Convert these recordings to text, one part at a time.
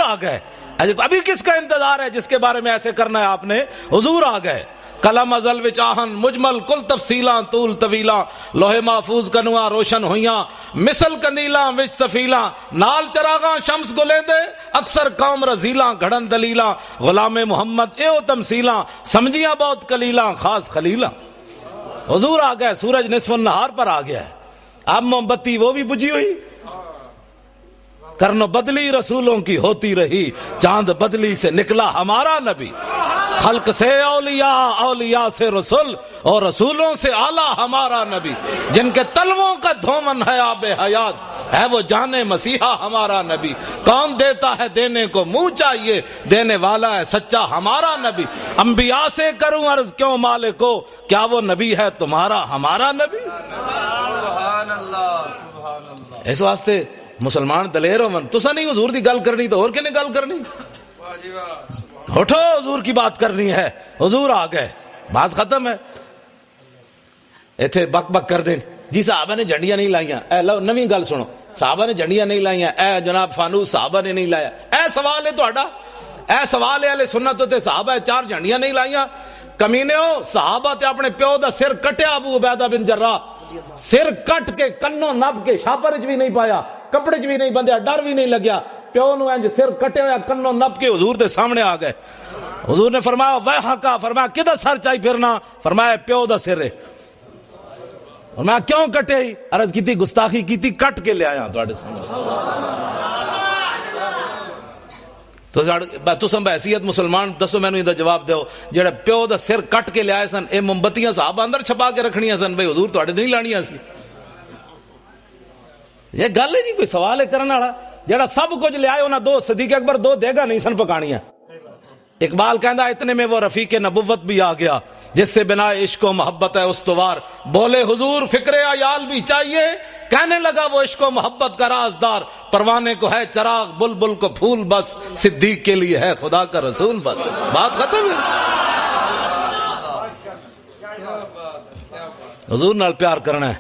آ گئے. ابھی کس کا انتظار ہے جس کے بارے میں ایسے کرنا ہے آپ نے؟ حضور آ گئے. کلم ازل وچ آہن مجمل کل تفصیلاں طول طویلاں، لوہے محفوظ کنواں روشن ہویاں، مثل کندیلاں وچ سفیلاں، نال چراغاں شمس گلیندے اکثر قوم رزیلاں، گھڑن دلیلاں غلام محمد ایو تمثیلاں، سمجھیاں بہت کلیلاں خاص خلیلاں. حضور آ گئے. سورج نصف النہار پر آ گیا ہے. اب موم بتی وہ بھی بجھی ہوئی، کرنو بدلی رسولوں کی ہوتی رہی، چاند بدلی سے نکلا ہمارا نبی. خلق سے اولیاء، اولیاء سے رسول، اور رسولوں سے اعلیٰ ہمارا نبی. جن کے تلووں کا دھومن ہے آب حیات، ہے وہ جانے مسیحا ہمارا نبی. کون دیتا ہے دینے کو منہ چاہیے، دینے والا ہے سچا ہمارا نبی. انبیاء سے کروں عرض کیوں مالکو، کیا وہ نبی ہے تمہارا ہمارا نبی؟ سبحان اللہ سبحان اللہ. اس واسطے مسلمان دلیر ہو. تسا نہیں حضور دی گل کرنی تو اور کنے گل کرنی؟ واہ جی واہ. اٹھو حضور کی بات کرنی ہے. حضور آ گئے، بات ختم ہے. ایتھے بک بک کر دیں جی صحابہ نے جھنڈیاں نہیں لائیاں. اے لو نویں گل سنو، صحابہ نے جھنڈیاں نہیں لائیاں. اے جناب فانوس صحابہ نے نہیں لایا. اے سوال ہے تہاڈا، اے سوال ہے اہل سنت تے صحابہ 4 جھنڈیاں نہیں لائیاں. کمینیو، صحابہ تے اپنے پیو دا سر کٹیا. ابو عبیدہ بن جراح سر کٹ کے کنوں نب کے شاپر چ بھی نہیں پایا، کپڑے چ بھی نہیں بندھیا، ڈر بھی نہیں لگیا. پیو نو انج سر کٹے ہوا کنوں نب کے حضور دے سامنے آ گئے. حضور نے فرمایا ویحکا، فرمایا کدھر سر چاہی پھرنا؟ فرمایا پیو دا سر ہے. فرمایا کیوں کٹے؟ عرض کیتی گستاخی کیتی، کٹ کے لے آیا تواڈے سامنے. تو تساں بحیثیت مسلمان دسو مینوں دا جواب دیو، جڑا پیو دا سر کٹ کے لے آئے سن، اے موم بتیاں صحابہ اندر چھپا کے رکھنیاں سن بھئی حضور تواڈے نہیں لانیاں سی؟ یہ گل ہے جی کوئی سوال ہے کرنے والا؟ جڑا سب کچھ لے آئے انہاں 2 صدیق اکبر 2 دیگا نہیں سن پکانیاں. اقبال کہندا اتنے میں وہ رفیق نبوت بھی آ گیا جس سے بنا عشق و محبت ہے استوار. بولے حضور فکر عیال بھی چاہیے، کہنے لگا وہ عشق و محبت کا رازدار. پروانے کو ہے چراغ، بلبل کو پھول، بس صدیق کے لیے ہے خدا کا رسول. بس بات ختم ہے. حضور نال پیار کرنا ہے،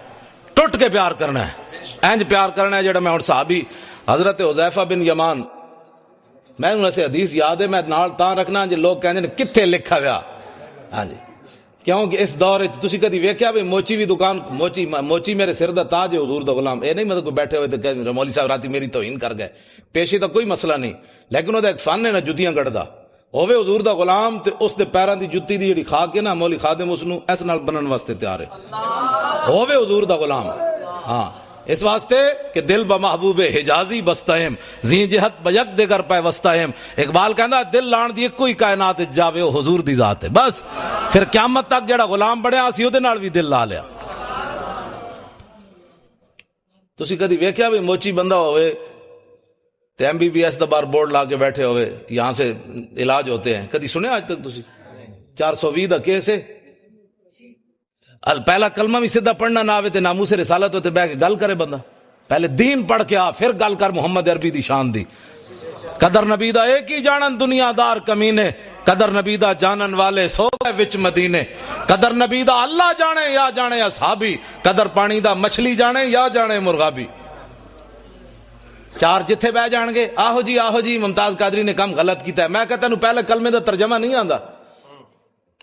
ٹوٹ کے پیار کرنا ہے، اینج پیار کرنا ہے جڑا میں اور صحابی حضرت حذیفہ بن یمان، میں انہوں سے حدیث یاد ہے، میں نال تاں رکھنا جی لوگ کہندے نے کتھے لکھا ہوا. ہاں جی، کیونکہ اس دور تسی کدی ویکھیا بھی موچی بھی دکان، موچی میرے سر دا تاج ہے حضور دا غلام. اے نہیں مطلب کوئی بیٹھے ہوئے تے کہ مولوی صاحب راتی میری توہین کر گئے. پیشے دا کوئی مسئلہ نہیں، لیکن وہ ایک فن ہے نا جتیاں گڑدا. ہوے حضور دا غلام تے اس دے پیراں دی جُتی دی جڑی کھا کے نا مولوی خادم اس نو اس نال بنن واسطے تیار ہے. ہوے حضور دا غلام. ہاں اس واسطے کہ دل بمحبوب حجازی بستہم، زی جہت بیک دیگر پہ وستہم. اقبال کہندا دل لان دی کوئی کائنات جاوے او حضور دی ذات ہے. بس پھر قیامت تک جڑا غلام بنیا اسی او دے نال بھی دل لا لیا. تسی کدی ویکھیا بھی موچی بندہ ہوئے تے ایم بی بی ایس دا بار بورڈ لا کے بیٹھے ہوئے یہاں سے علاج ہوتے ہیں؟ کدی سنے آج تک تسی؟ 420 دا کیس ہے. پہلا کلمہ بھی سیدھا پڑھنا نہ آوے تے ناموس رسالت ہوتے بہ کے گل کرے بندہ. پہلے دین پڑھ کے آ پھر گل کر محمد عربی دی شان دی. قدر نبی دا ایک ہی جانن دنیا دار کمینے، قدر نبی دا جانن والے سو گئے وچ مدینے. قدر نبی دا اللہ جانے یا جانے اصحابی، قدر پانی دا مچھلی جانے یا جانے مرغابی. 4 جتھے بہ جان گے آہو جی ممتاز قادری نے کم غلط کیتا ہے. میں کہتا ہوں پہلے کلمے دا ترجمہ نہیں آندا،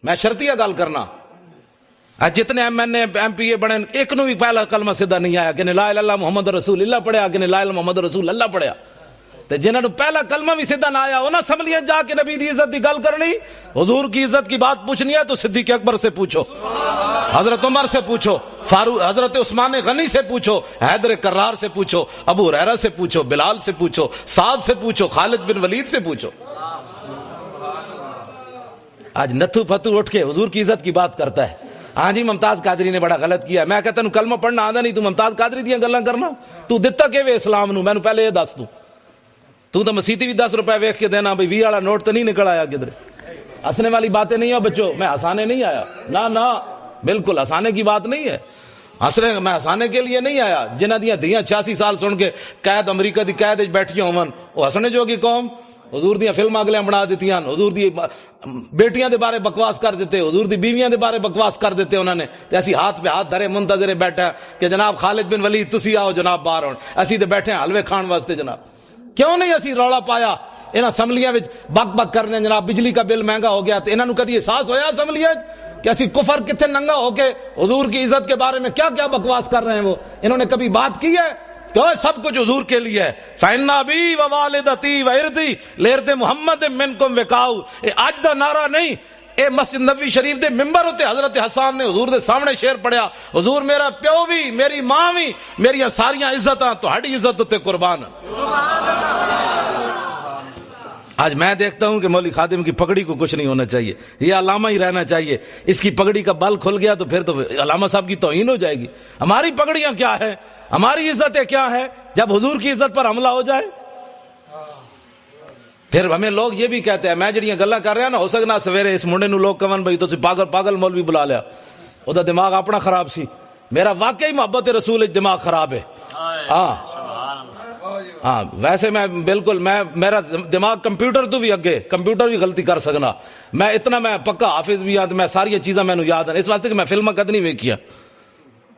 میں شرطیہ گل کرنا. جتنے M N A M P A بنے ایک نو بھی پہلا کلمہ سیدھا نہیں آیا کہ لا الہ الا اللہ محمد رسول اللہ پڑھیا کہ لا الہ الا محمد رسول اللہ پڑھیا. تے جنہاں نو پہلا کلمہ بھی سیدھا نہ آیا انہاں اسمبلیاں جا کے نبی دی عزت دی گل کرنی، حضور کی عزت کی بات پوچھنی ہے تو صدیق اکبر سے پوچھو، حضرت عمر سے پوچھو، فاروق حضرت عثمان غنی سے پوچھو، حیدر کرار سے پوچھو، ابو ہریرہ سے پوچھو، بلال سے پوچھو، سعد سے پوچھو، خالد بن ولید سے پوچھو. آج نتھو فتو اٹھ کے حضور کی عزت کی بات کرتا ہے. ہاں جی ممتاز قادری نے بڑا غلط کیا. میں کہتا ہوں کلمہ پڑھنا آندا نہیں، تو ممتاز قادری دیاں گلاں کرنا. تو دتا کہ اسلام نو مینوں پہلے یہ دس. تو مسیتی بھی 10 روپے ویکھ کے دینا بھئی 20 والا نوٹ تو نہیں نکل آیا کدھر. ہنسنے والی باتیں نہیں ہو بچوں، میں ہنسانے نہیں آیا. نہ بالکل ہنسانے کی بات نہیں ہے. میں ہنسانے کے لیے نہیں آیا. جنہ دیاں دھیاں 86 سال سن کے قید امریکہ دی قید وچ بیٹھیاں ہون وہ ہسنے جوگی قوم. حضور دیاں فلماں اگلے بنا دیتیاں، حضور دی بیٹیاں دے بارے بکواس کر دیتے، حضور دی بیویاں دے بارے بکواس کر دیتے انہوں نے. تے اسی ہاتھ پہ ہاتھ دھرے منتظر بیٹھا کہ جناب خالد بن ولید تسی آؤ جناب باہر ہون، اسی تے بیٹھے ہیں حلوے کھان واسطے. جناب کیوں نہیں اسی رولا پایا؟ انہاں اسمبلیاں وچ بک بک کرنے جناب بجلی کا بل مہنگا ہو گیا، تو انہاں نو کدی احساس ہویا اسمبلیاں کہ اسی کفر کتنے ننگا ہو کے حضور کی عزت کے بارے میں کیا کیا بکواس کر رہے ہیں؟ وہ انہوں نے کبھی بات کی ہے کہ سب کچھ حضور کے لیے ہے؟ فَإِنَّ أَبِي وَوَالِدَتِي وَإِرْضِي لِإِرْضِ مُحَمَّدٍ مِنْكُمْ وِقَاءُ، اے اج دا نعرہ نہیں، اے مسجد نبوی شریف دے ممبر ہوتے حضرت حسان نے حضور دے سامنے شعر پڑھیا، حضور میرا پیو بھی، میری ماں بھی، میری ساریاں عزتاں تہاڈی عزت تے قربان۔ آج میں دیکھتا ہوں کہ مولوی خادم کی پگڑی کو کچھ نہیں ہونا چاہیے، یہ علامہ ہی رہنا چاہیے، اس کی پگڑی کا بل کھل گیا تو پھر تو علامہ صاحب کی توہین ہو جائے گی۔ ہماری پگڑیاں کیا ہے، ہماری عزتیں کیا ہے جب حضور کی عزت پر حملہ ہو جائے؟ پھر ہمیں لوگ یہ بھی کہتے ہیں، میں جڑیاں گلاں کر رہا نا، ہو سکنا سویرے اس منڈے نو لوگ کہن بھائی تو پاگل پاگل مولوی بلا لیا، او دا دماغ اپنا خراب سی، میرا واقعی محبت رسول وچ دماغ خراب ہے۔ ہاں ویسے میں بالکل میرا دماغ کمپیوٹر تو بھی اگے، کمپیوٹر بھی غلطی کر سکنا، میں اتنا میں پکا حافظ بھی ہاں، میں ساری چیزاں مینوں یاد ہیں، اس واسطے کہ میں فلماں کد نہیں ویکھیا،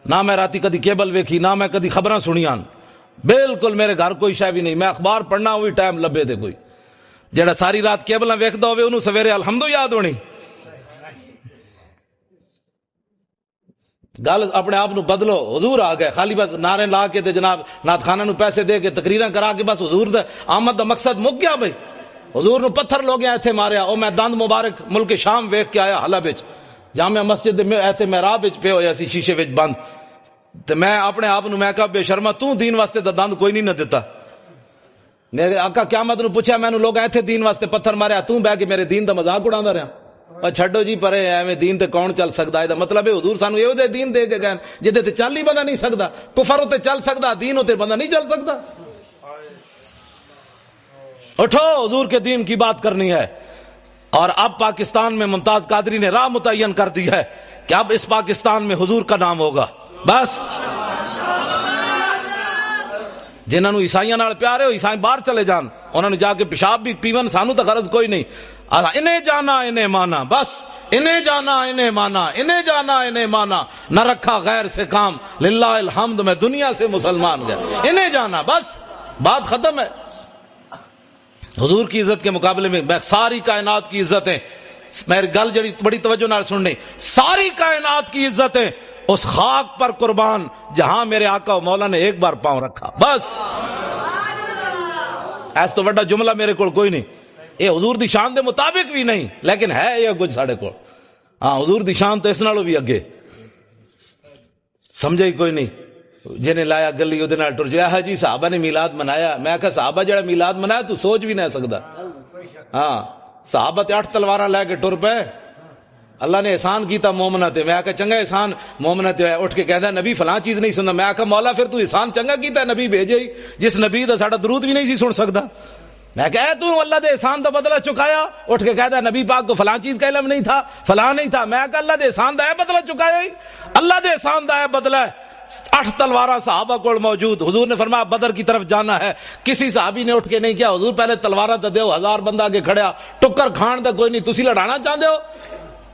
نہ میں راتی کدی کیبل ویکھی، نہ میں کدی خبراں سنیاں، بالکل میرے گھر کوئی شے بھی نہیں، میں اخبار پڑھنا وہی ٹائم لبے دے کوئی، جڑا ساری رات کیبلاں ویکھدا ہوے انہوں سویرے الحمد یاد ہونی۔ گل اپنے آپ نو بدلو، حضور آ گئے، خالی بس نعرے لا کے تے جناب نعت خانہ نو پیسے دے کے تقریراں کرا کے بس حضور دا آمد دا مقصد مک گیا بھائی۔ حضور نو پتھر لوگ ایتھے ماریا، او میں دند مبارک ملک شام ویکھ کے آیا حلب وچ، جامع مسجد دے ایتھے محراب وچ پے ہویا سی شیشے وچ بند، تے میں اپنے آپ نو میں کہا بے شرما تو دین واسطے دا دند کوئی نہیں نہ دیتا، میرے آقا قیامت نو پوچھا مینوں لوگ ایتھے دین واسطے پتھر ماریا، تو بہ کے میرے دین دا مذاق اڑاندا رہیا۔ اور چھڈو جی پرے، ایویں دین تے کون چل سکدا؟ اے مطلب ہے حضور سانو ایو دے دین دے کے گئے جدے تے چل ہی بندہ نہیں سکدا، کفر تے چل سکدا، دین تے بندہ نہیں چل سکدا۔ اٹھو، حضور کے دین کی بات کرنی ہے۔ اور اب پاکستان میں ممتاز قادری نے راہ متعین کر دی ہے کہ اب اس پاکستان میں حضور کا نام ہوگا، بس جنہاں نو عیسائیاں نال پیار ہے وہ عیسائی باہر چلے جان، انہاں نو جا کے پیشاب بھی پیون، سانو تو غرض کوئی نہیں، انہیں جانا انہیں مانا، بس انہیں جانا انہیں مانا، انہیں جانا انہیں مانا، نہ رکھا غیر سے کام، للہ الحمد میں دنیا سے مسلمان گیا، انہیں جانا، بس بات ختم ہے۔ حضور کی عزت کے مقابلے میں ساری کائنات کی عزتیں، میری گل جڑی بڑی توجہ نال سننی، ساری کائنات کی عزتیں اس خاک پر قربان جہاں میرے آقا و مولا نے ایک بار پاؤں رکھا، بس ایس تو بڑا جملہ میرے کو کوئی نہیں، یہ حضور دی شان دے مطابق بھی نہیں لیکن ہے یہ کچھ ساڑھے کو، ہاں حضور دی شان تو اس نالوں بھی اگے، سمجھے ہی کوئی نہیں، جنہیں لایا گلی ادھے نال ٹر جایا، جی صحابہ نے میلاد منایا، میں کہا صحابہ جڑا میلاد منایا تو سوچ بھی نہیں سکتا، ہاں صحابہ تے 8 تلواراں لے کے ٹر پے، اللہ نے احسان کیتا مومنا تے، میں کہا چنگا احسان مومنا تے، اٹھ کے کہدا نبی فلاں چیز نہیں سندا، میں کہا مولا پھر تو احسان چنگا کیتا نبی بھیجے ہی، جس نبی دا ساڈا درود بھی نہیں سی سن سکدا، میں کہا تو اللہ دے احسان دا بدلہ چکایا، اٹھ کے کہدا نبی پاک کو فلاں چیز کا علم نہیں تھا، فلاں نہیں تھا، میں کہا اللہ دے احسان دا ہے بدلہ چکایا ہی، اللہ دے احسان دا ہے بدلہ ہے۔ 8 تلواراں صحابہ کو موجود، حضور نے فرمایا بدر کی طرف جانا ہے، کسی صحابی نے اٹھ کے نہیں کیا حضور پہلے تلواراں تے دیو، 1000 بندہ آگے کھڑیا، ٹکر کھان دا کوئی نہیں، تسی لڑانا چاہندے ہو؟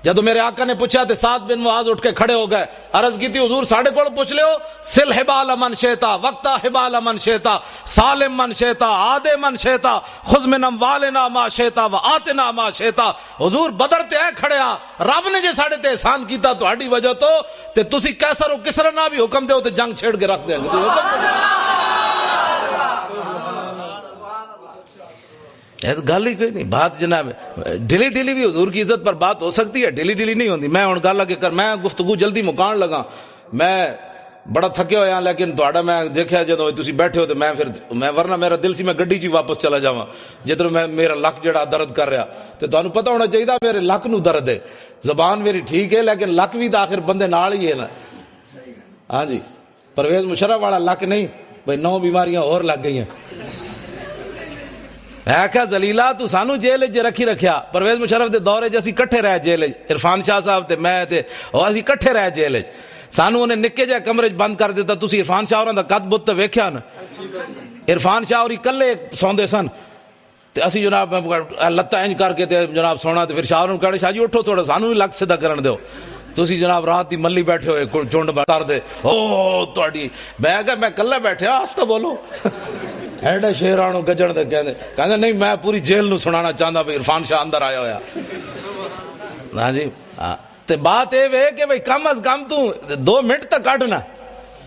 جدو میرے آقا نے پوچھا تے سعد بن معاذ اٹھ کے کھڑے ہو گئے، عرض کی تھی حضور ساڑھے کو پوچھ لے ہو، سل حبال من شیتا وقتا حبال من شیتا سالم من شیتا آدے من شیتا خذ من اموالنا ما شیتا و آتنا ما شیتا، حضور بدر تے اے کھڑیا، رب نے جے ساڑھے تے احسان کیتا تو ہاڈی وجہ تو تے تسی کیسر و کسرا نہ بھی حکم دے تے جنگ چھیڑ کے رکھ دیں گے، گل ہی کوئی نہیں، بات جناب ڈیلی ڈیلی بھی حضور کی عزت پر بات ہو سکتی ہے، ڈیلی ڈیلی نہیں ہوتی۔ میں ہن گل اگے کر، میں گفتگو جلدی مکان لگا، میں بڑا تھکے ہویا لیکن تہاڈا میں دیکھیا جدوں تسی بیٹھے ہو تے میں ورنہ میرا دل سی میں گڈی چ واپس چلا جاواں، جدوں میں میرا لک جڑا درد کر رہا تے تانوں پتہ ہونا چاہیے میرے لک نو درد ہے، زبان میری ٹھیک ہے لیکن لک بھی تو آخر بندے نال ہی ہے نا، ہاں جی پرویز مشرف والا لک نہیں بھائی 9 بیماریاں اور لگ گئی ہیں، ہے کہ زلیلا تو سانو جیل وچ رکھی رکھیا، پرویز مشرف دے دور وچ اسی کٹھے رہ جیل وچ، عرفان شاہ صاحب تے میں تے اور اسی کٹھے رہ جیل وچ، سانو انہیں نکے جے کمرے وچ بند کر دیتا، تسی عرفان شاہ ہوراں دا قد بت تے ویکھیا نا، عرفان شاہ ہوری کلے سوندے سن تے اسی جناب لتاں انج کر کے تے جناب سونا تے پھر شاہ نوں کہنا شاہ جی اٹھو تھوڑا سانو بھی لگ سیدھا کرن دیو، تسی جناب رات دی ملی بیٹھے ہوئے چنڈ کر دے او تہاڈی، میں کہا میں کلے بیٹھیا آستہ بولو ایڈے شیرانو گجن دے کہندے نہیں میں پوری جیل نو سنانا چاہندا بھئی عرفان شاہ اندر آیا ہویا. ہاں جی تے بات اے وے کہ بھئی کم از کم تو 2 منٹ تک کڈنا.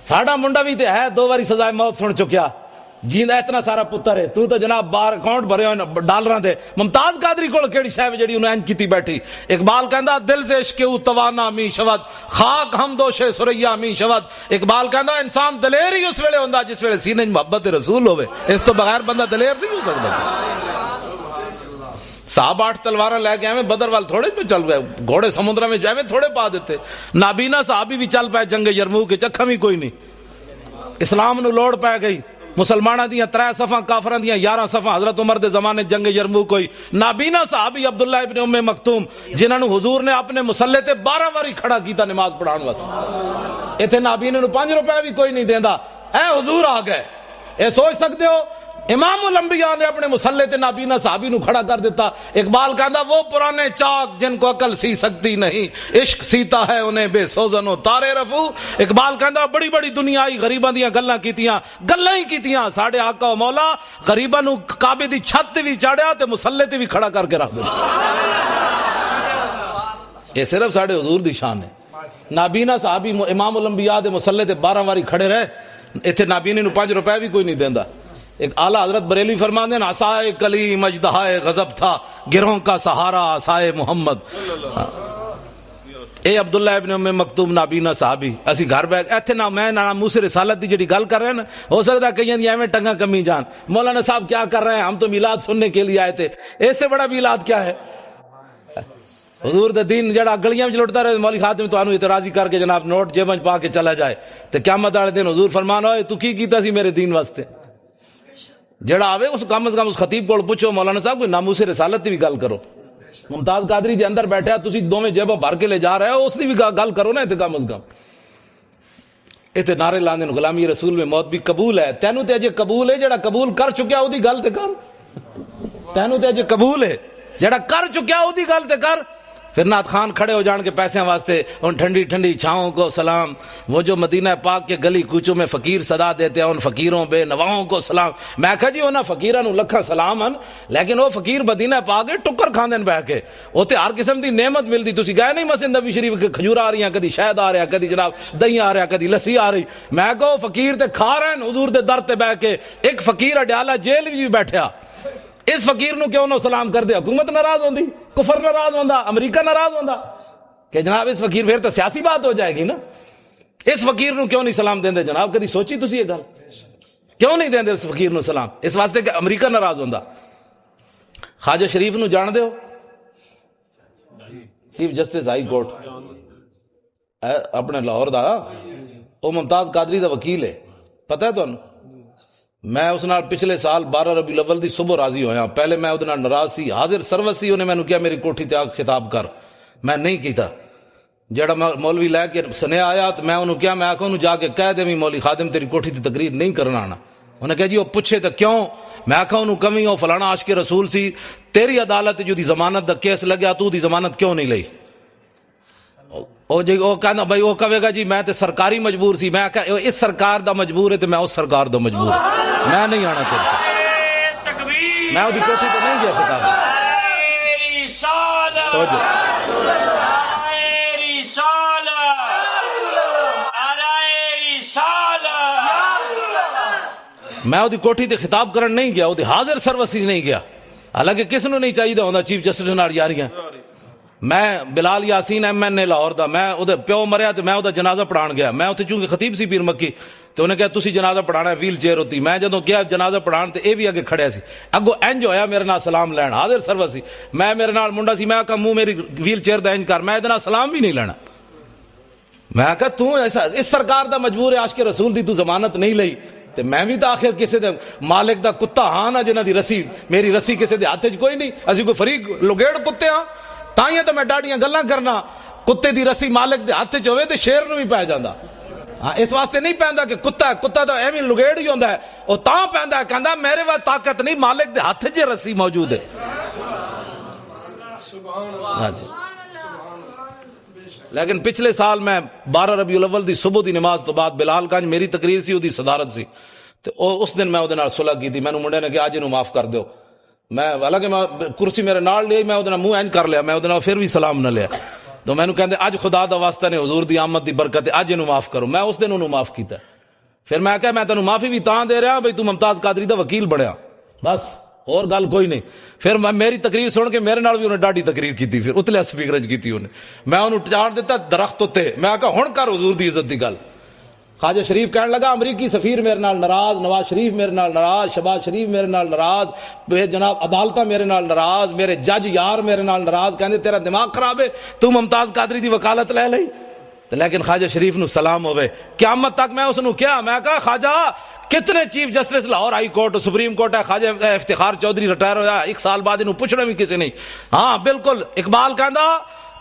ساڈا منڈا بھی تے ہے 2 باری سزائے موت سن چکیا, جیندا اتنا سارا پتر ہے, تو جناب بار اکاؤنٹ بھرے ہوئے ڈالراں دے. ممتاز قادری کول کیڑی شے جڑی انہاں انج کیتی بیٹھی. اقبال کہندا دل سے عشق او توانا می شود, خاک ہم دوش سریا می شود. اقبال کہندا انسان دلیر ہی اس ویلے ہوندا جس ویلے سینے محبت رسول ہوے, اس تو بغیر بندہ دلیر نہیں ہو سکدا. صاحب 8 تلواراں لے کے ایویں بدر وال تھوڑے پہ چل گئے, گھوڑے سمندر میں ایویں تھوڑے پا دیتے. نابینا صحابی بھی چل پائے جنگ یرموک کے چکھا بھی کوئی نہیں. اسلام نو لوڑ پی گئی, مسلمانہ دیاں 3 صفاں کافراں دیاں 11 صفاں. حضرت عمر دے زمانے جنگ یرموک ہوئی. نابینا صحابی عبداللہ ابن ام مکتوم جنہاں نو حضور نے اپنے مسلح تے 12 واری کھڑا کیتا نماز پڑھان واسطے. ایتھے نابینے نو 5 روپے بھی کوئی نہیں دیندا, اے حضور آ گئے. اے سوچ سکتے ہو امام الانبیاء نے اپنے مسلح تے نابینا صحابی نو کھڑا کر دیتا. اقبال کہندا وہ پرانے چاک جن کو عقل سی سکتی نہیں, عشق سیتا ہے انہیں بے سوزن و تارے رفو. اقبال کہندا بڑی بڑی دنیا آئی غریباں دیاں گلاں کیتیاں, گلاں ہی کیتیاں. ساڈے آقا و مولا غریباں نو کعبے دی چھت تے وی چاڑیا تے مسلح تے وی کھڑا کر کے رکھ دتا. یہ صرف ساڈے حضور دی شان ہے. نابینا صحابی امام الانبیاء دے مسلح تے 12 واری کھڑے رہے. ایتھے نابینے نو 5 روپے بھی کوئی نہیں دیندا. ایک اعلیٰ حضرت بریلوی فرماتے ہیں عصائے کلیم اژدہائے غضب تھا, گروہوں کا سہارا عصائے محمد. اے عبداللہ ابن ام مکتوم نابینا صحابی. اسی گھر بیٹھ ایتھے نہ میں نہ موسی رسالت دی جڑی گل کر رہے ہیں نا, ہو سکتا ہے کئیاں دی ایویں ٹنگاں کمی جان. مولانا صاحب کیا کر رہے ہیں, ہم تو میلاد سننے کے لیے آئے تھے. اس سے بڑا میلاد کیا ہے؟ حضور دے دین جڑا گلیاں وچ لٹدا رہے, مولوی خاتم تانوں اعتراضی کر کے جناب نوٹ جیب وچ پا کے چلا جائے تے قیامت والے دن حضور فرمان ہوئے تو کی کیتا سی میرے دین واسطے. جڑا آوے اس کم از کم اس خطیب کو پوچھو مولانا صاحب کوئی ناموس رسالت دی بھی گل کرو. ممتاز قادری جی اندر بیٹھا, تسی دوویں جیباں بھر کے لے جا رہے ہو, اس دی بھی گل کرو نا. تے کم از کم ایتھے نعرے لاندے نے غلامی رسول میں موت بھی قبول ہے. تینوں تے اجے قبول ہے جڑا قبول کر چکیا او دی گل تے کر. تینوں تے اجے قبول ہے جڑا کر چکیا او دی گل تے کر. پھر نعت خان کھڑے ہو جان کے پیسے واسطے ان ٹھنڈی ٹھنڈی چھاؤں کو سلام, وہ جو مدینہ پاک کے گلی کوچوں میں فقیر صدا دیتے ہیں ان فقیروں بے نواؤں کو سلام. میں کہا جی انہاں فقیراں نو لکھاں سلام ان, لیکن وہ فقیر مدینہ پاک کے ٹکر کھاندے بہ کے, اوتے ہر قسم دی نعمت ملدی. تسی گئے نہیں مسجد نبی شریف کے کھجور آ رہی ہیں, کدی شہد آ رہا, کدی جناب دہی آ رہا, کدی لسی آ رہی. میں کہو فقیر تے کھا رہے ہیں حضور دے در تے بہ کے. ایک فقیر اڈیالہ جیل وچ بیٹھا, اس فقیر نو کیوں نہ سلام کر دے؟ حکومت ناراض ہوندی, کفر ناراض ہوندا, امریکہ ناراض ہوندا کہ جناب اس فقیر پھر تو سیاسی بات ہو جائے گی نا. اس فقیر نو کیوں نہیں سلام دیندے جناب؟ کدی سوچی تسی یہ گل؟ کیوں نہیں دیندے اس فقیر نو سلام؟ اس واسطے کہ امریکہ ناراض ہوندا. خواجہ شریف نو جان دے ہو, چیف جسٹس ہائی کورٹ اپنے لاہور دا, او ممتاز قادری دا وکیل ہے, پتہ ہے تانوں؟ میں اس نال پچھلے سال 12 ربیع الاول دی صبح راضی ہویا. پہلے میں اودے نال ناراض سی, حاضر سروس سی. انہیں مینوں کہا میری کوٹھی تے آ خطاب کر, میں نہیں کیتا. جڑا مولوی لے کے سنیا آیا تو میں انہوں کیا, میں آکھا انہوں جا کے کہہ دے مولوی خادم تیری کوٹھی تے تقریر نہیں کرنا آنا. انہیں کہا جی وہ پوچھے تو کیوں؟ میں آکھا انہوں کمی ہو فلانا عاشق رسول سی, تیری عدالت جو دی ضمانت دا کیس لگیا تو دی ضمانت کیوں نہیں لئی؟ او جی او کہنا بھائی او کہے گا جی میں تے سرکاری مجبور سی. میں کہا اس سرکار دا مجبور ہے تے میں اس سرکار دا مجبور ہوں, میں نہیں آنا چاہتا. میں وہ کوٹھی تے نہیں گیا خطاب. میں وہ کوٹھی تے خطاب کرن نہیں گیا, وہ حاضر سروسی نہیں گیا. حالانکہ کس نو نہیں چاہیے ہوندا چیف جسٹس نال یاریاں. میں بلال یاسین ایم این اے لاہور دا, میں وہ پیو مریا تو میں وہ جنازہ پڑھان گیا. میں اتنے چونکہ خطیب سی پیر مکی تو انہیں کہا تسی جنازہ پڑھانا ہے, ویل چیئر ہوتی. میں جدوں گیا جنازہ پڑھان تے اے بھی اگے کھڑیا سی, اگو انج ہویا میرے نال سلام لین, حاضر سروس سی. میں میرے نال منڈا سی, میں کہا منہ میری ویل چیئر دا انج کر, میں ادنا سلام بھی نہیں لینا. میں کہا تو ایسا اس سرکار دا مجبور ہے, عاشق رسول دی تو ضمانت نہیں لئی تے میں بھی تو آخر کسی دے مالک دا کتا ہاں نا جنہ دی رسی, میری رسی کسی دے ہاتھ وچ کوئی نہیں. اسی کوئی فریق لگیڑ کتے ہاں, تائیں تو میں ڈاڈیاں گلاں کرنا. کتے دی رسی مالک دے ہاتھ وچ ہوے تے شیر نو بھی پے جاندا. ہاں اس واسطے نہیں پیندا کہ کتا ہے, کتا تو ایویں لگیڑ ہی ہوندا ہے, او تاں پیندا ہے کہندا میرے وا طاقت نہیں, مالک دے ہاتھ وچ رسی موجود ہے. سبحان اللہ. لیکن پچھلے سال میں 12 ربیع الاول دی صبح دی نماز تو بعد بلال گنج میری تقریر سی, دی صدارت سی. تے اس دن میں وہ صلح کی تھی. مینوں منڈے نے کہ اج اینوں معاف کر دیو. میں حالانکہ میں کرسی میرے نال لی, میں وہ منہ اینج کر لیا, میں وہ پھر بھی سلام نہ لیا. تو مینوں کہندے اج خدا دا واسطہ نے حضور دی آمد دی برکت اج اینوں معاف کرو. میں اس دن انہوں معاف کیتا. پھر میں کہا میں تینوں معافی بھی تاں دے رہا بھئی تو ممتاز قادری دا وکیل بنیا, بس اور گل کوئی نہیں. پھر میری تقریر سن کے میرے نال بھی انہیں ڈاڈی تقریر کی, پھر اتلے سپیکر کی انہیں, میں انہوں چاڑ دیتا درخت تے. میں کہا ہن کر حضور دی عزت دی گل. خواجہ شریف کہنے لگا امریکی سفیر میرے نال ناراض, نواز شریف میرے نال ناراض, شہباز شریف میرے نال ناراض, جناب عدالتہ میرے نال ناراض, میرے جج یار میرے نال ناراض, کہندے تیرا دماغ خراب ہے, تو ممتاز قادری دی وکالت لے لئی. لیکن خواجہ شریف نو سلام ہوئے. قیامت تک میں اس نو کیا, میں کہا خواجہ کتنے chief justice Lahore high court supreme court ہے, خواجہ افتخار چودھری ریٹائر ہویا 1 سال بعد انہوں پوچھنا بھی کسی نہیں. ہاں بالکل, اقبال کہندا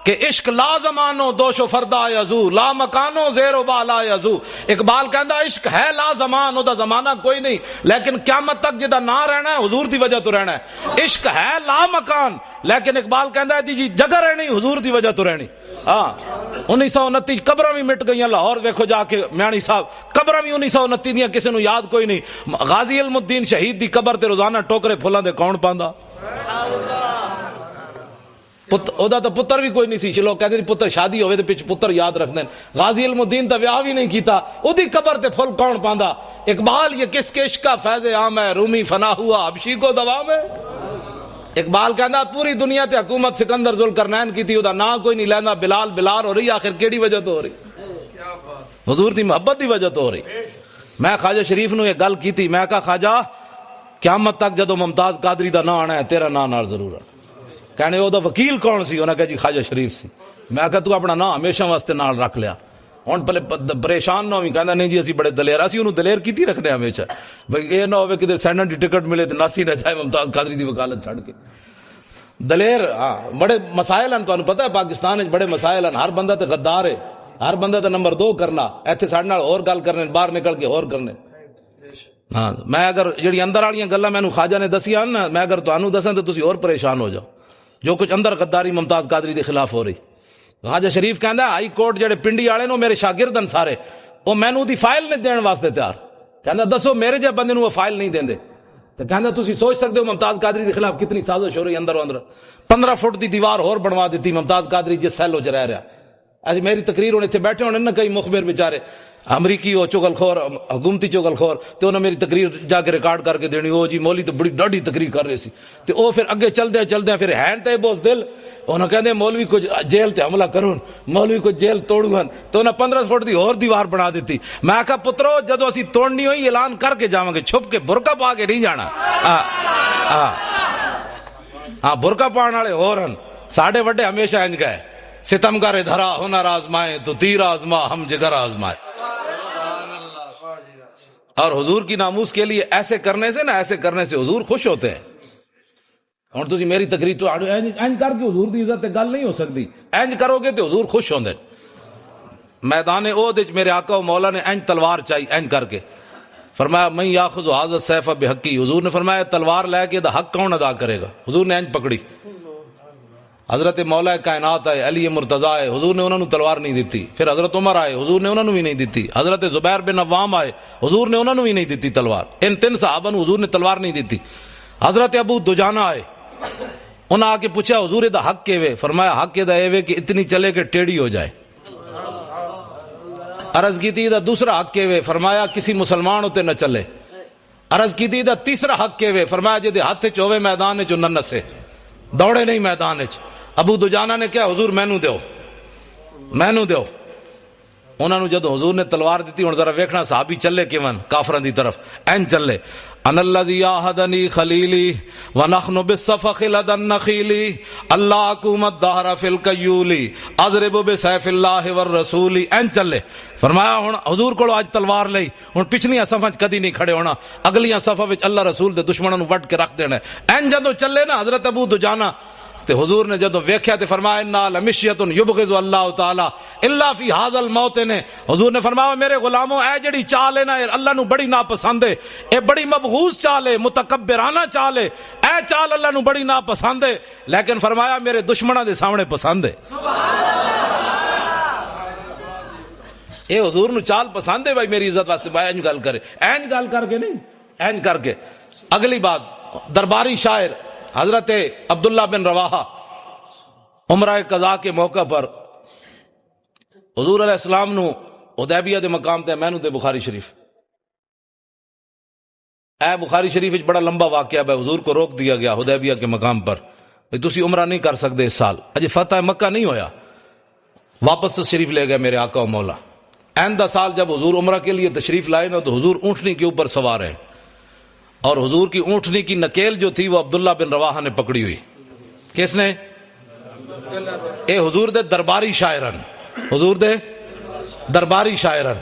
کہ عشق لا زمانو دوش و فردا یزو لا مکانو زیر و بالا یزو. اقبال کہندا عشق ہے لا زمان, او دا زمانہ کوئی نہیں, لیکن قیامت تک جدا نہ رہنا ہے حضور دی وجہ تو رہنا ہے. عشق ہے لا مکان, لیکن اقبال کہندا ہے جی جگہ رہنی حضور دی وجہ تو رہنی. ہاں 1929 قبراں بھی مٹ گئیاں لاہور, ویکھو جا کے میانی صاحب قبراں بھی 1929 دیاں کسی نو یاد کوئی نہیں. غازی علم الدین شہید دی قبر تے روزانہ ٹوکرے پھلاں دے کون پاندا؟ اودا تو پتر بھی کوئی نہیں سی. لوگ کہتے پتر شادی ہوئے تو پچھ پتر یاد رکھ دیں. غازی علم الدین تا ویاہ بھی نہیں کیتا, اودی قبر تے پھل کون پاندا؟ اقبال یہ کس کے عشق کا فیض عام ہے, رومی فنا ہوا حبشی کو دوام ہے. اقبال کہندا پوری دنیا تے حکومت سکندر ذوالقرنین کی تھی, اودا نام کوئی نہیں لینا. بلال بلال ہو رہی, آخر کیڑی وجہ تو ہو رہی؟ حضور دی محبت دی وجہ تو ہو رہی. میں خواجہ شریف نو یہ گل کی تھی, میں کہا خواجہ قیامت تک جدو ممتاز قادری دا نام آنا ہے تیرا نام نال ضرور ہے. کہنے وہ دا وکیل کون سی؟ انہوں نے کہا جی خواجہ شریف سی. میں کہا تو اپنا نام ہمیشہ واسطے نال رکھ لیا, ہن پہلے پریشان نہ ہوئی. کہندا نہیں جی اسی بڑے دلیر, اسی انہوں دلیر کیتی رکھنے ہمیشہ, بھئی یہ نہ ہوئے کہ سینٹ دی ٹکٹ ملے تو ناسی نہ جائے ممتاز قادری دی وکالت چھڑ کے. دلیر ہاں بڑے مسائل ہیں, تمہیں پتہ ہے پاکستان وچ بڑے مسائل ہیں. ہر بندہ تے غدار ہے, ہر بندہ تے نمبر 2 کرنا, ایتھے ساڈے نال اور گل کرنے, باہر نکل کے اور کرنے. ہاں میں اگر جڑی اندر والیاں گلاں مینوں خواجہ نے دسیاں نا, میں اگر تانوں دساں تے تسی اور پریشان ہو جاؤ. جو کچھ اندر غداری ممتاز قادری دے خلاف ہو رہی. خواجہ شریف کہندا ہائی کورٹ جڑے پنڈی والے نو میرے شاگرد ہیں سارے, وہ مینوں دی فائل نہیں دین واسطے تیار. کہندا دسو میرے جے بندے نو وہ فائل نہیں دیندے. تو کہندا تسی سوچ سکتے ہو ممتاز قادری دے خلاف کتنی سازش ہو رہی اندر اندر. 15 فٹ دی دیوار اور بنوا دیتی ممتاز قادری جس سیل وچ رہ رہا. ایسی میری تقریر ہونے تھے بیٹھے ہونے نہ کئی مخبر بیچارے امریکی ہو چغل خور, حکومتی چغل خور, تو انہوں نے میری تقریر جا کے ریکارڈ کر کے دینی, او جی مولوی تو بڑی ڈاڈی تقریر کر رہے سی. تو او پھر اگے چل دے پھر ہین تے بوس دل, انہوں کہندے مولوی کو جیل تے حملہ کرون, مولوی کو جیل توڑون, تو انہوں 15 فٹ دی اور دیوار بنا دیتی. میں کہا پترو جدو اسی توڑنی ہوئی اعلان کر کے جاواں گے, چھپ کے برقع پا کے نہیں جانا. ہاں برقع پاؤن والے اور ہیں, ساڈے وڈے ہمیشہ انج گئے, ستمگر دھرا ہنر آزمائے تو تیر آزما ہم جگر آزمائے. اور حضور کی ناموس کے لیے ایسے کرنے سے حضور خوش ہوتے ہیں. اور تسی میری تقریر تو اینج کر کے حضور دی عزت گل نہیں ہو سکتی, اینج کرو گے تو حضور خوش ہوندے. میدان احد وچ میرے آقا و مولا نے اینج تلوار چاہی, اینج کر کے فرمایا من یاخذ ھذا السیف بحقی. حضور نے فرمایا تلوار لے کے دا حق کون ادا کرے گا؟ حضور نے اینج پکڑی. حضرت مولا کائنات آئے, علی مرتضیٰ آئے, حضور نے انہوں نے تلوار نہیں دیتی. پھر حضرت عمر آئے, حضور نے انہوں نے بھی نہیں دیتی. حضرت زبیر بن عوام آئے, حضور نے انہوں نے بھی نہیں دیتی تلوار. ان 3 صحابہ نے حضور نے تلوار نہیں دیتی. حضرت ابو دجانہ آئے, انہوں نے آ کے پوچھا حضور دا حق کے وے؟ فرمایا حق دا اے وے کہ اتنی چلے کہ ٹیڑھی ہو جائے. عرض کی تھی دا دوسرا حق کے وے؟ فرمایا کسی مسلمان ہوتے نہ چلے. عرض کی تھی دا تیسرا حق کے وے؟ فرمایا جے ہاتھ چ ہوے میدان چ نہ نسے, دوڑے نہیں میدان چ. ابو دجانہ نے کیا حضور مینوں دیو. انہوں نے جدو حضور نے تلوار دیتی, ہن ذرا ویکھنا صحابی چلے کیون کافراں دی طرف, این چلے. ان الذی آہدنی خلیلی ونحن بالصفخ لدى النخیل اللہ حکومت دہر فی القیول اضرب بسیف اللہ والرسول. این چلے. فرمایا ہن حضور کو اج تلوار لئی, ہن پچھلیاں صفاں کدی نہیں کھڑے ہونا, اگلیاں صفاں وچ اللہ رسول دے دشمناں نوں وڈ کے رکھ دینا. این جدو چلے نا حضرت ابو دجانہ, تے حضور نے جدو ویکھیا تے فرمایا انا لمشیۃ یبغض اللہ تعالی الا فی ھذا الموطن. حضور نے فرمایا میرے غلاموں اے جڑی چال ہے نا اللہ نو بڑی ناپسند ہے, اے بڑی مبغوض چال ہے, متکبرانہ چال ہے, اے چال اللہ نو بڑی ناپسند ہے, لیکن فرمایا میرے دشمناں دے سامنے پسند ہے. یہ حضور نو چال پسند ہے بھائی میری عزت واسطے بھائی اینج گل کرے، اینج گل کر کے نہیں، اینج کر کے۔ اگلی بات، درباری شاعر حضرت عبداللہ بن رواحہ عمرہ قضا کے موقع پر حضور علیہ السلام نو حدیبیہ دے مقام تے میں نو تے بخاری شریف، اے بخاری شریف وچ بڑا لمبا واقعہ ہے، حضور کو روک دیا گیا حدیبیہ کے مقام پر، تسی عمرہ نہیں کر سکتے اس سال، اجے فتح مکہ نہیں ہویا، واپس تشریف لے گئے میرے آقا و مولا۔ آئندہ سال جب حضور عمرہ کے لیے تشریف لائے نا تو حضور اونٹنی کے اوپر سوار ہیں، اور حضور کی اونٹنی کی نکیل جو تھی وہ عبداللہ بن رواحہ نے پکڑی ہوئی۔ کس نے؟ اے حضور دے درباری شاعرن، حضور دے درباری شاعرن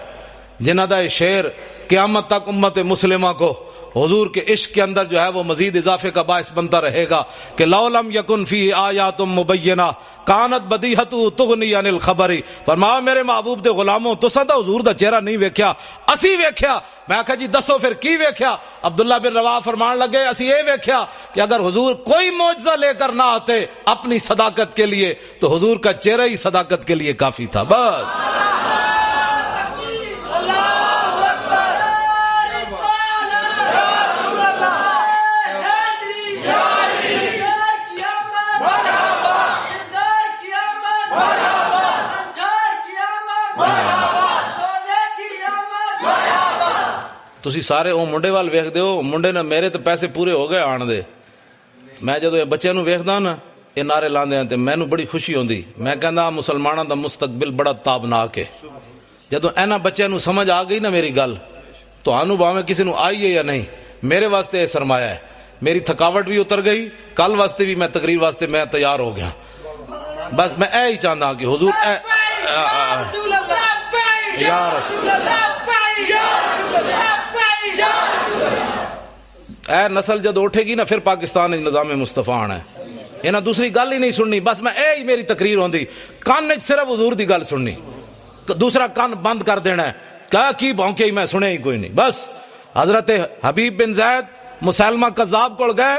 جنہ دا یہ شعر قیامت تک امت مسلمہ کو حضور کے عشق کے اندر جو ہے وہ مزید اضافے کا باعث بنتا رہے گا کہ لو لم یکن فی آیات مبینہ کانت بدیہۃ تغنی عن الخبر۔ فرمایا میرے محبوب دے غلاموں تساں تا حضور دا چہرہ نہیں ویکھیا، اسی ویکھیا۔ میں کہا جی دسو پھر کی ویکھیا؟ عبداللہ بن رواحہ فرمان لگے اسی یہ ویکھیا کہ اگر حضور کوئی معجزہ لے کر نہ آتے اپنی صداقت کے لیے تو حضور کا چہرہ ہی صداقت کے لیے کافی تھا۔ بس تسی سارے او منڈے وال ویکھ دیو، منڈے نے میرے تے پیسے پورے ہو گئے آن دے۔ میں جدو یہ بچے نو ویکھدا نا یہ نعرے لاندے ہیں تے مینوں بڑی خوشی ہوندی، میں کہندا مسلماناں دا مستقبل بڑا تابناک ہے۔ جدو اینا بچے نو سمجھ آ گئی نا میری گل، تو آنو باویں کسی نو آئی ہے یا نہیں، میرے واسطے یہ سرمایہ ہے، میری تھکاوٹ بھی اتر گئی، کل واسطے بھی میں تقریر واسطے میں تیار ہو گیا۔ بس میں اے ہی چاہتا کہ حضور یا رسول اے نسل جد اٹھے گی نا پھر پاکستان نظام مصطفیٰ آنا ہے، یہ نہ دوسری گل ہی نہیں سننی، بس میں اے ہی میری تقریر ہوندی، کان صرف حضور دی گل سننی، دوسرا کان بند کر دینا ہے، کہا کی بھونکے ہی میں سنے ہی کوئی نہیں۔ بس حضرت حبیب بن زید مسلمہ کذاب کو گئے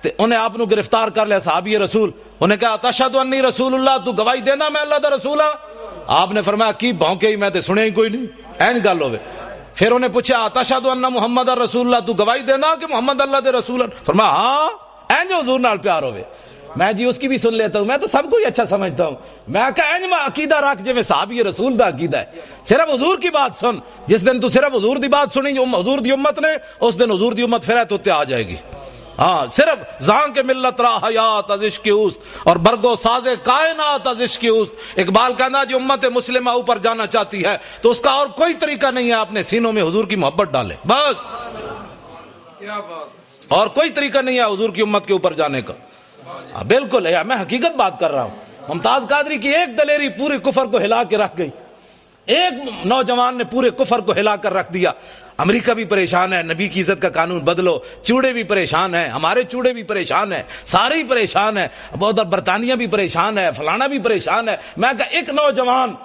تے انہیں آپ نو گرفتار کر لیا صحابی رسول، انہیں کہا تشہد انی رسول اللہ، تو گواہی دینا میں اللہ دا رسول ہاں؟ آپ نے فرمایا کی بھونکے ہی میں تے سنے ہی کوئی نہیں، این گل ہوئے۔ پھر انہیں پوچھا تشہد ان محمد رسول اللہ، تو گواہی دینا کہ محمد اللہ دے رسول ہیں؟ فرمایا ہاں، این جو حضور نال پیار ہوئے۔ میں جی اس کی بھی سن لیتا ہوں، میں تو سب کو ہی اچھا سمجھتا ہوں، میں کہا این میں عقیدہ رکھ جو میں صحابی رسول دا عقیدہ ہے، صرف حضور کی بات سن، جس دن تو صرف حضور دی بات سنی جو حضور دی امت نے، اس دن حضور دی امت پھر تو آ جائے گی۔ ہاں صرف زان کے ملت را حیات از عشق اوست اور برگو ساز کائنات از عشق اوست۔ اقبال کہنا جو امت مسلمہ اوپر جانا چاہتی ہے تو اس کا اور کوئی طریقہ نہیں ہے اپنے سینوں میں حضور کی محبت ڈالے، بس کیا بات، اور کوئی طریقہ نہیں ہے حضور کی امت کے اوپر جانے کا۔ بالکل ہے، میں حقیقت بات کر رہا ہوں۔ ممتاز قادری کی ایک دلیری پورے کفر کو ہلا کے رکھ گئی، ایک نوجوان نے پورے کفر کو ہلا کر رکھ دیا۔ امریکہ بھی پریشان ہے، نبی کی عزت کا قانون بدلو، چوڑے بھی پریشان ہیں، ہمارے چوڑے بھی پریشان ہیں، سارے ہی پریشان ہیں، ادھر برطانیہ بھی پریشان ہے، فلانا بھی پریشان ہے۔ میں کہا ایک نوجوان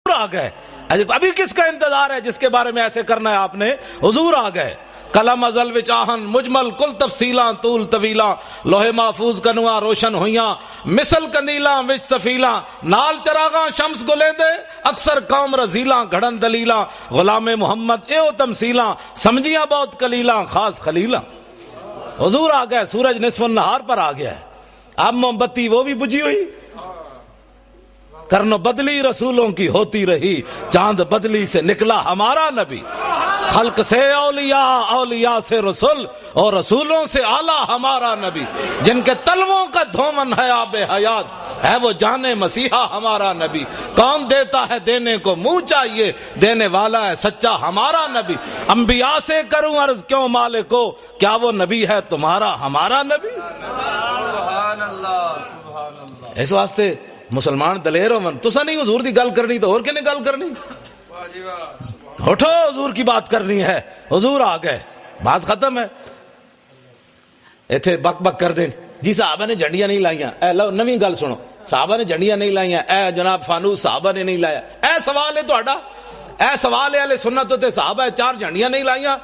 آ گئے، ابھی کس کا انتظار ہے جس کے بارے میں ایسے کرنا ہے آپ نے؟ حضور آ گئے، کلم ازل وچ آہن مجمل کل تفصیلاں طول طویلاں، لوح محفوظ کنواں روشن ہویاں مثل کندیلاں وچ سفیلاں، نال چراغاں شمس گلیندے اکثر قوم رزیلاں، گھڑن دلیلاں غلام محمد ایو تمثیلاں، سمجھیاں بہت کلیلاں خاص خلیلاں۔ حضور آ گئے، سورج نصف النہار پر آ گیا ہے، اب موم بتی وہ بھی بجھی ہوئی، کرنو بدلی رسولوں کی ہوتی رہی، چاند بدلی سے نکلا ہمارا نبی، خلق سے اولیاء، اولیاء سے رسول، اور رسولوں سے اعلیٰ ہمارا نبی، جن کے تلووں کا دھومن ہے آب حیات، ہے وہ جانے مسیحا ہمارا نبی، کون دیتا ہے دینے کو منہ چاہیے، دینے والا ہے سچا ہمارا نبی، انبیاء سے کروں عرض کیوں مالک کو، کیا وہ نبی ہے تمہارا ہمارا نبی؟ سبحان اللہ سبحان اللہ۔ اس واسطے مسلمان دلیر ہو من، تسا نہیں حضور دی گل کرنی تو اور کنے گل کرنی؟ واہ جی واہ، اٹھو حضور کی بات کرنی ہے، حضور آ گئے، بات ختم ہے۔ ایتھے بک بک کر دیں جی صحابہ نے جھنڈیاں نہیں لائیاں، اے لو نویں گل سنو، صحابہ نے جھنڈیاں نہیں لائیاں، اے جناب فانوس صحابہ نے نہیں لایا، اے سوال ہے تہاڈا، اے سوال ہے اہل سنت تے صحابہ چار جھنڈیاں نہیں لائیاں؟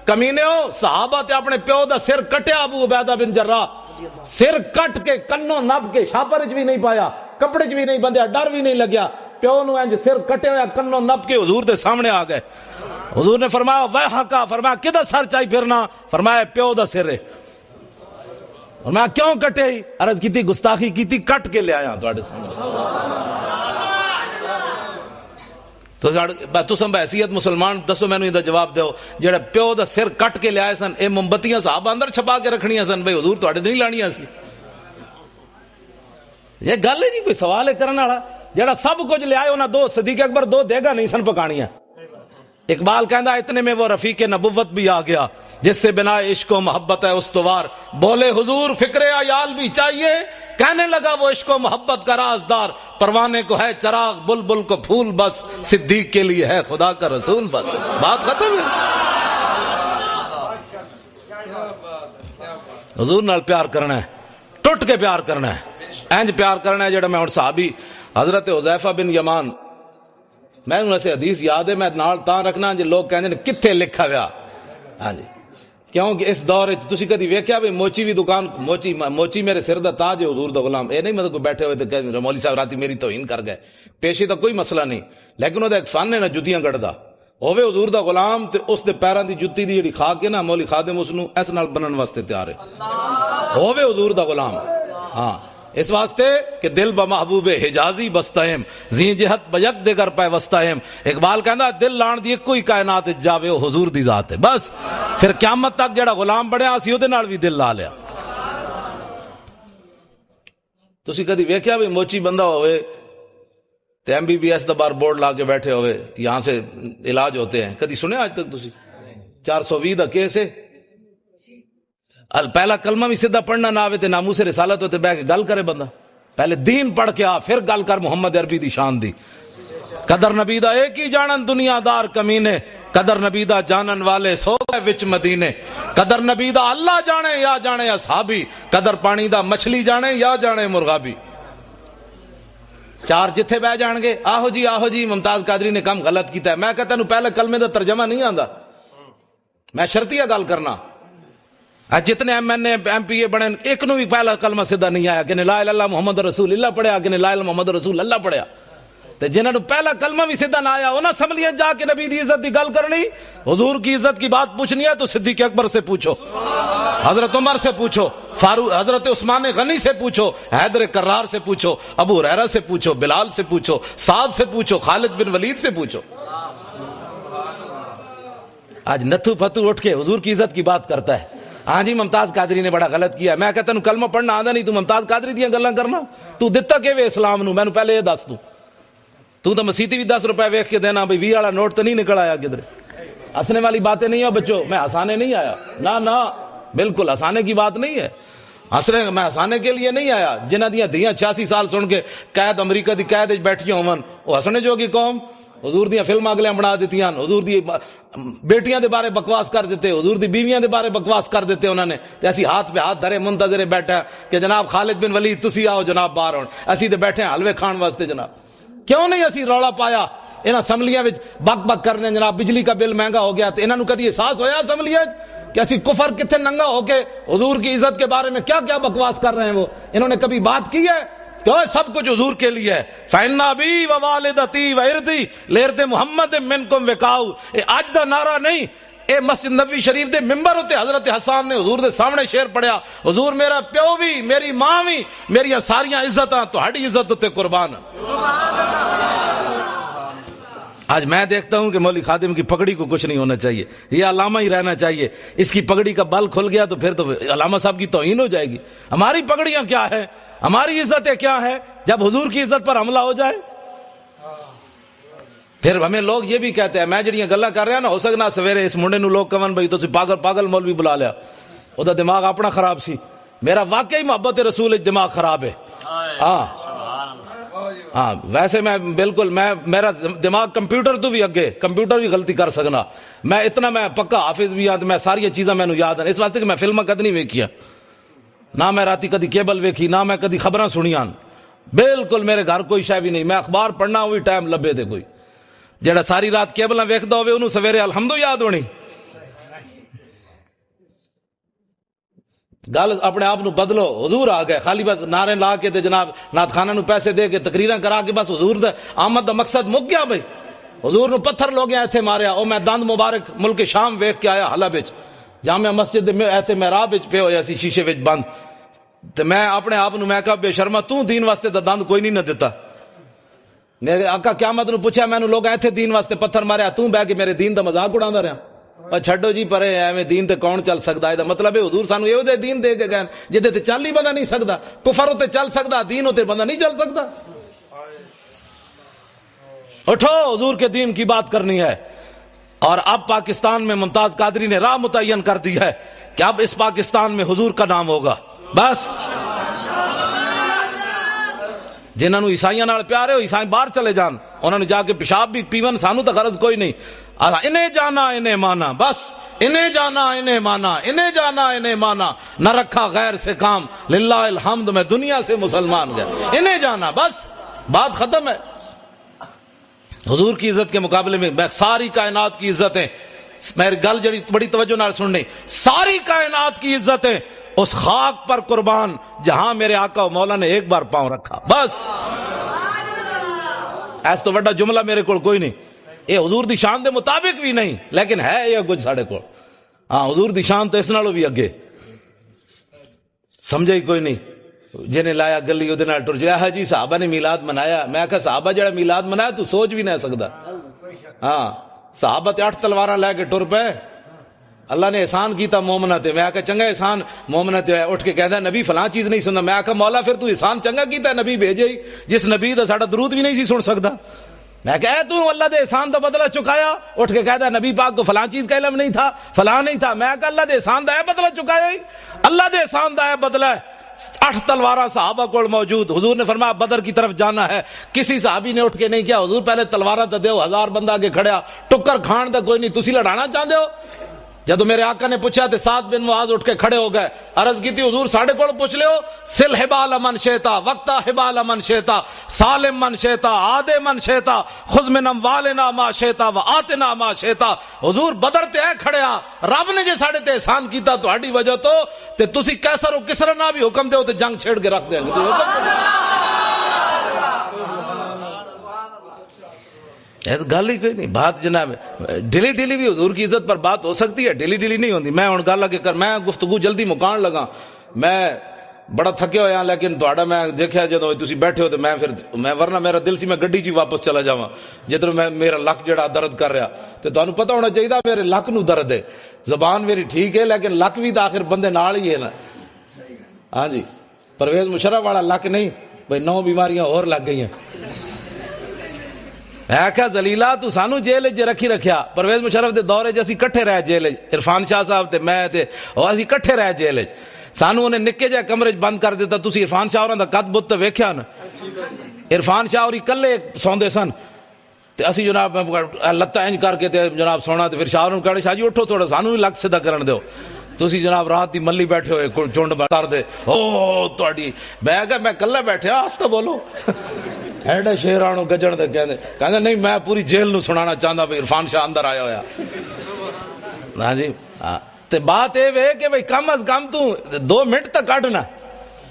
کمینیو، صحابہ تے اپنے پیو دا سر کٹیا، ابو عبیدہ بن جراح سر کٹ کے کنوں نب کے شاپر چ بھی نہیں پایا، کپڑے چ بھی نہیں بندیا، ڈر بھی نہیں لگیا، پیو نو انج سر کٹے ہویا کنوں نپ کے حضور دے سامنے آ گئے. حضور نے فرمایا ویحکا، فرمایا کدھر سر چائی پھرنا؟ فرمایا پیو دا سر ہے. فرمایا کیوں کٹے؟ عرض کیتی گستاخی کیتی، کٹ کے لے آیا تواڈے سامنے. تساں بحیثیت مسلمان دسو مینوں یہ جواب دیو، جڑا پیو دا سر کٹ کے لے آئے سن اے موم بتیاں صحابہ اندر چھپا کے رکھنیاں سن بھئی حضور تواڈے نہیں لانیاں سی؟ یہ گل ہی نہیں، کوئی سوال ہے کرنے والا. جڑا سب کچھ لے آئے انہاں دو صدیق اکبر دو دیگا نہیں سن پکانیاں. اقبال کہندا اتنے میں وہ رفیق نبوت بھی آ گیا جس سے بنا عشق و محبت ہے استوار. بولے حضور فکر عیال بھی چاہیے، کہنے لگا وہ عشق و محبت کا رازدار. پروانے کو ہے چراغ، بلبل کو پھول، بس صدیق کے لیے ہے خدا کا رسول. بس بات ختم ہے. حضور نال پیار کرنا ہے، ٹوٹ کے پیار کرنا ہے، انج پیار کرنا ہے جڑا میں ہن صحابی حضرت حذیفہ بن یمان، میں ایسے حدیث یاد ہے میں نال تاں رکھنا جے لوگ کہندے نے کتھے لکھا ہوا. ہاں جی، کیونکہ اس دور وچ تسی کدی ویکھیا بھی موچی بھی دکان موچی میرے سر دا تاج ہے حضور دا غلام. اے نہیں مطلب کوئی بیٹھے ہوئے تے کہ مولوی صاحب راتی میری توہین کر گئے، پیشی دا کوئی مسئلہ نہیں، لیکن او دا ایک فن ہے نا جتیاں کٹدا ہوے حضور دا غلام تے اس دے پیراں دی جُتی دی جڑی خاک ہے نا مولوی خادم اس نو اس نال بنن واسطے تیار ہے ہوے حضور دا غلام. ہاں اس واسطے کہ دل بمحبوب حجازی بستہم زین جہت بیک دیگر پہ وستہم. اقبال کہندا دل لان دی ایک کوئی کائنات جاوے او حضور دی ذات ہے. بس پھر قیامت تک جڑا غلام بنیا اسی اودے نال بھی دل لا لیا. تسی کدی ویکھیا بھی موچی بندہ ہوئے تے MBBS دا بار بورڈ لا کے بیٹھے ہوئے یہاں سے علاج ہوتے ہیں؟ کدی سنے آج تک تسی؟ 420 دا کیس ہے. پہلا کلمہ بھی سیدھا پڑھنا نہ آوے تے ناموس رسالت ہوتے بہ کے گل کرے بندہ. پہلے دین پڑھ کے آ پھر گل کر محمد عربی دی شان دی. قدر نبی دا ایک ہی جانن دنیا دار کمینے، قدر نبی دا جانن والے سو گئے وچ مدینے. قدر نبی دا اللہ جانے یا جانے اصحابی، قدر پانی دا مچھلی جانے یا جانے مرغابی. چار جتھے بہ جان گے آہو جی ممتاز قادری نے کم غلط کیتا ہے. میں کہتا ہوں پہلے کلمے دا ترجمہ نہیں آندا، میں شرطیہ گل کرنا. جتنے MNA MPA بنے ایک نو بھی پہلا کلمہ سیدھا نہیں آیا کہ لا الہ الا اللہ محمد رسول اللہ پڑھیا کہ لا الہ الا محمد رسول اللہ پڑھیا. تے جنہاں نو پہلا کلمہ بھی سیدھا نہ آیا انہاں اسمبلیاں جا کے نبی دی عزت دی گل کرنی، حضور کی عزت کی بات پوچھنی ہے تو صدیق اکبر سے پوچھو، حضرت عمر سے پوچھو، فاروق حضرت عثمان غنی سے پوچھو، حیدر کرار سے پوچھو، ابو ہریرہ سے پوچھو، بلال سے پوچھو، سعد سے پوچھو، خالد بن ولید سے پوچھو. آج نتھو پھتو اٹھ کے حضور کی عزت کی بات کرتا ہے. ہاں جی ممتاز قادری نے بڑا غلط کیا. میں کہتا ہوں کلمہ پڑھنا آندا نہیں، تو ممتاز قادری دیاں گلاں کرنا. تو دتا کہ وے اسلام نو؟ مینوں پہلے یہ دس. تو مسیتی بھی 10 روپے ویکھ کے دینا بھئی 20 والا نوٹ تو نہیں نکل آیا کدھر. ہنسنے والی باتیں نہیں ہو بچوں، میں ہنسانے نہیں آیا، نہ بالکل ہنسانے کی بات نہیں ہے. میں ہنسانے کے لیے نہیں آیا. جنہ دیاں دھیاں 86 سال سن کے قید امریکہ دی قید وچ بیٹھیاں ہون وہ ہسنے جوگی قوم. حضور دیاں فلم اگلیاں بنا دیتیاں، حضور دی بیٹیاں دے بارے بکواس کر دیتے، حضور دی بیویاں دے بارے بکواس کر دیتے انہوں نے. تے اسی ہاتھ پہ ہاتھ دھرے منتظر بیٹھا کہ جناب خالد بن ولید تسی آؤ جناب باہر ہون. اسی تے بیٹھے ہیں حلوے کھان واسطے. جناب کیوں نہیں اسی رولا پایا انہاں اسمبلیاں وچ بک بک کرنے جناب بجلی کا بل مہنگا ہو گیا. تے انہاں نو کدی احساس ہویا اسمبلیاں کہ اسی کفر کتنے ننگا ہو کے حضور کی عزت کے بارے میں کیا کیا بکواس کر رہے ہیں؟ وہ انہوں نے کبھی بات کی ہے کہ سب کچھ حضور کے لیے ہے. فَإِنَّ أَبِي وَوَالِدَتِي وَإِرْضِي لِإِرْضِ مُحَمَّدٍ مِّنْكُمْ وِقَاءُ. آج دا نعرہ نہیں، اے مسجد نبوی شریف دے ممبر ہوتے حضرت حسان نے حضور دے سامنے شعر پڑھیا، حضور میرا پیو بھی میری ماں بھی میری ساریاں عزتاں تہاڈی عزت ہوتے قربان. آج میں دیکھتا ہوں کہ مولوی خادم کی پگڑی کو کچھ نہیں ہونا چاہیے، یہ علامہ ہی رہنا چاہیے. اس کی پگڑی کا بل کھل گیا تو پھر تو علامہ صاحب کی توہین ہو جائے گی. ہماری پگڑیاں کیا ہے، ہماری عزتیں کیا ہے جب حضور کی عزت پر حملہ ہو جائے؟ پھر ہمیں لوگ یہ بھی کہتے ہیں، میں جڑیاں گلاں کر رہا نا ہو سکنا سویرے اس منڈے نو لوگ کہن بھائی تسی پاگل مولوی بلا لیا، او دا دماغ اپنا خراب سی. میرا واقعی محبت رسول دماغ خراب ہے. ہاں ویسے میں بالکل میرا دماغ کمپیوٹر تو بھی اگے، کمپیوٹر بھی غلطی کر سکنا. میں اتنا میں پکا حافظ بھی ہاں، میں ساری چیزاں مینوں یاد ہیں. اس واسطے کہ میں فلماں کد نہیں ویکھیاں، نہ میں راتی کدی کیبل ویکھی، نہ میں کدی خبراں سنیاں. بالکل میرے گھر کوئی شے بھی نہیں. میں اخبار پڑھنا وہی ٹائم لبے تے کوئی جڑا ساری رات کیبلاں ویکھدا ہوے انہوں سویرے الحمد یاد ہونی. گل اپنے آپ نو بدلو. حضور آ گئے, خالی بس نعرے لا کے تے جناب نعت خانہ نو پیسے دے کے تقریراں کرا کے بس حضور دے آمد دا مقصد مک گیا. بھائی حضور نو پتھر لوگ ایتھے ماریا, او میں دند مبارک ملک شام ویکھ کے آیا حلب وچ, جامع مسجد میں ایتھے محراب وچ پے ہویا سی شیشے وچ بند, تے میں اپنے آپ نو میں کہا بے شرما تو دین واسطے دا دند کوئی نہیں نہ دیتا. میرے آقا قیامت نو پوچھا مینوں لوگ ایتھے دین واسطے پتھر ماریا, تو بہ کے میرے دین دا مذاق اڑاندا رہیا. اور چھڈو جی پرے ایویں دین تے کون چل سکدا ہے. دا مطلب ہے حضور سانو ایو دے دین دے کے گئے جدے تے چل ہی بندہ نہیں سکدا. کفر تے چل سکدا, دین تے بندہ نہیں چل سکدا. اٹھو حضور کے دین کی بات کرنی ہے. اور اب پاکستان میں ممتاز قادری نے راہ متعین کر دی ہے کہ اب اس پاکستان میں حضور کا نام ہوگا. بس جنہاں نو عیسائیاں نال پیار ہے عیسائی باہر چلے جان, انہاں نے جا کے پیشاب بھی پیون, سانو تو غرض کوئی نہیں. انہیں جانا انہیں مانا, بس انہیں جانا انہیں مانا, انہیں جانا انہیں مانا, نہ رکھا غیر سے کام, للہ الحمد میں دنیا سے مسلمان گیا. انہیں جانا, بس بات ختم ہے. حضور کی عزت کے مقابلے میں ساری کائنات کی عزتیں, میری گل جڑی بڑی توجہ نال سننی, ساری کائنات کی عزتیں اس خاک پر قربان جہاں میرے آقا و مولا نے ایک بار پاؤں رکھا. بس ایس تو وڈا جملہ میرے کول کوئی نہیں. یہ حضور دی شان دے مطابق بھی نہیں, لیکن ہے یہ کچھ ساڑھے کو. ہاں حضور دی شان تو اس نالوں بھی اگے. سمجھے ہی کوئی نہیں. جنہیں لایا گلی وہ ٹر جایا جی صحابہ نے میلاد منایا. میں کہا صحابہ جڑا میلاد منایا تو سوچ بھی نہیں سکتا. ہاں صحابہ تے 8 تلواراں لے کے ٹر پے. اللہ نے احسان کیتا مومنہ تے. میں کہا چنگا احسان مومنہ تے. اٹھ کے کہتا ہے نبی فلاں چیز نہیں سننا. میں کہا مولا پھر تو احسان چنگا کیتا ہے, نبی بھیجے ہی جس نبی دا ساڈا درود بھی نہیں سی سن سکتا. میں کہا تو اللہ دے احسان دا بدلہ چکایا. اٹھ کے کہتا ہے نبی پاک کو فلاں چیز کا علم نہیں تھا, فلاں نہیں تھا. میں کہا اللہ دے احسان دا ہے بدلہ چکایا ہی, اللہ دے احسان دا ہے بدلہ. 8 تلواراں صحابہ کو موجود. حضور نے فرمایا بدر کی طرف جانا ہے. کسی صحابی نے اٹھ کے نہیں کیا حضور پہلے تلواراں تے دیو, 1000 بندہ آگے کھڑیا, ٹکر کھان دا کوئی نہیں, تسی لڑانا چاہتے ہو. جدو میرے آقا نے پوچھا تے سعد بن معاذ اٹھ کے کھڑے ہو گئے. عرض کی تھی حضور ساڑھے کول پوچھ لے ہو, سل حبال من شیتا وقتا حبال من شیتا سالم من شیتا عادے من شیتا خذ من اموالنا ما شیتا و آتنا ما شیتا. حضور بدر تے اے کھڑیا, رب نے جے ساڑھے تے احسان کیتا تہاڈی وجہ تو تے تسی کیسر و کسرا نہ بھی حکم دیو تے جنگ چھیڑ کے رکھ دیں گے. ایسا گل ہی کوئی نہیں. بات جناب ڈیلی ڈیلی بھی حضور کی عزت پر بات ہو سکتی ہے, ڈیلی ڈیلی نہیں ہوتی. میں ہوں گل اگے کر, میں گفتگو جلدی مکان لگا, میں بڑا تھکے ہویا, لیکن تہاڈا میں دیکھا جدو تسی بیٹھے ہو تو میں ورنہ میرا دل سی میں گڈی چ واپس چلا جاواں جدھر میں میرا لک جڑا درد کر رہا. تے تانوں پتہ ہونا چاہیے میرے لک نو درد ہے. زبان میری ٹھیک ہے لیکن لک بھی تو آخر بندے نال ہی ہے نا. ہاں جی پرویز مشرف والا لک نہیں بھائی, 9 بیماریاں اور لگ گئی ہیں. میں کہا زلیلا تو سانو جیل وچ رکھی رکھیا. پرویز مشرف دے دور وچ اسی کٹھے رہ جیل وچ, عرفان شاہ صاحب تے میں تے او اسی کٹھے رہ جیل وچ. سانو انہیں نکے جے کمرے وچ بند کر دیتا. تسی عرفان شاہ ہوراں دا قد بت تے ویکھیا نا. عرفان شاہ ہوری کلے سوندے سن تے اسی جناب لتاں انج کر کے تے جناب سونا. تے پھر شاہ نوں کہے شاہ جی اٹھو تھوڑا سانو بھی لگ سیدھا کرن دیو. تسی جناب رات دی ملی بیٹھے ہوئے چونڈ کر دے او تہاڈی. میں کہا میں کلے بیٹھیا آستا بولو. ایڈے شیرانو گجن دے کہندے نہیں میں پوری جیل نو سنانا چاہندا بھئی عرفان شاہ اندر آیا ہویا. ہاں جی تے بات اے وے کہ بھئی کم از کم تو 2 منٹ تک کڈنا.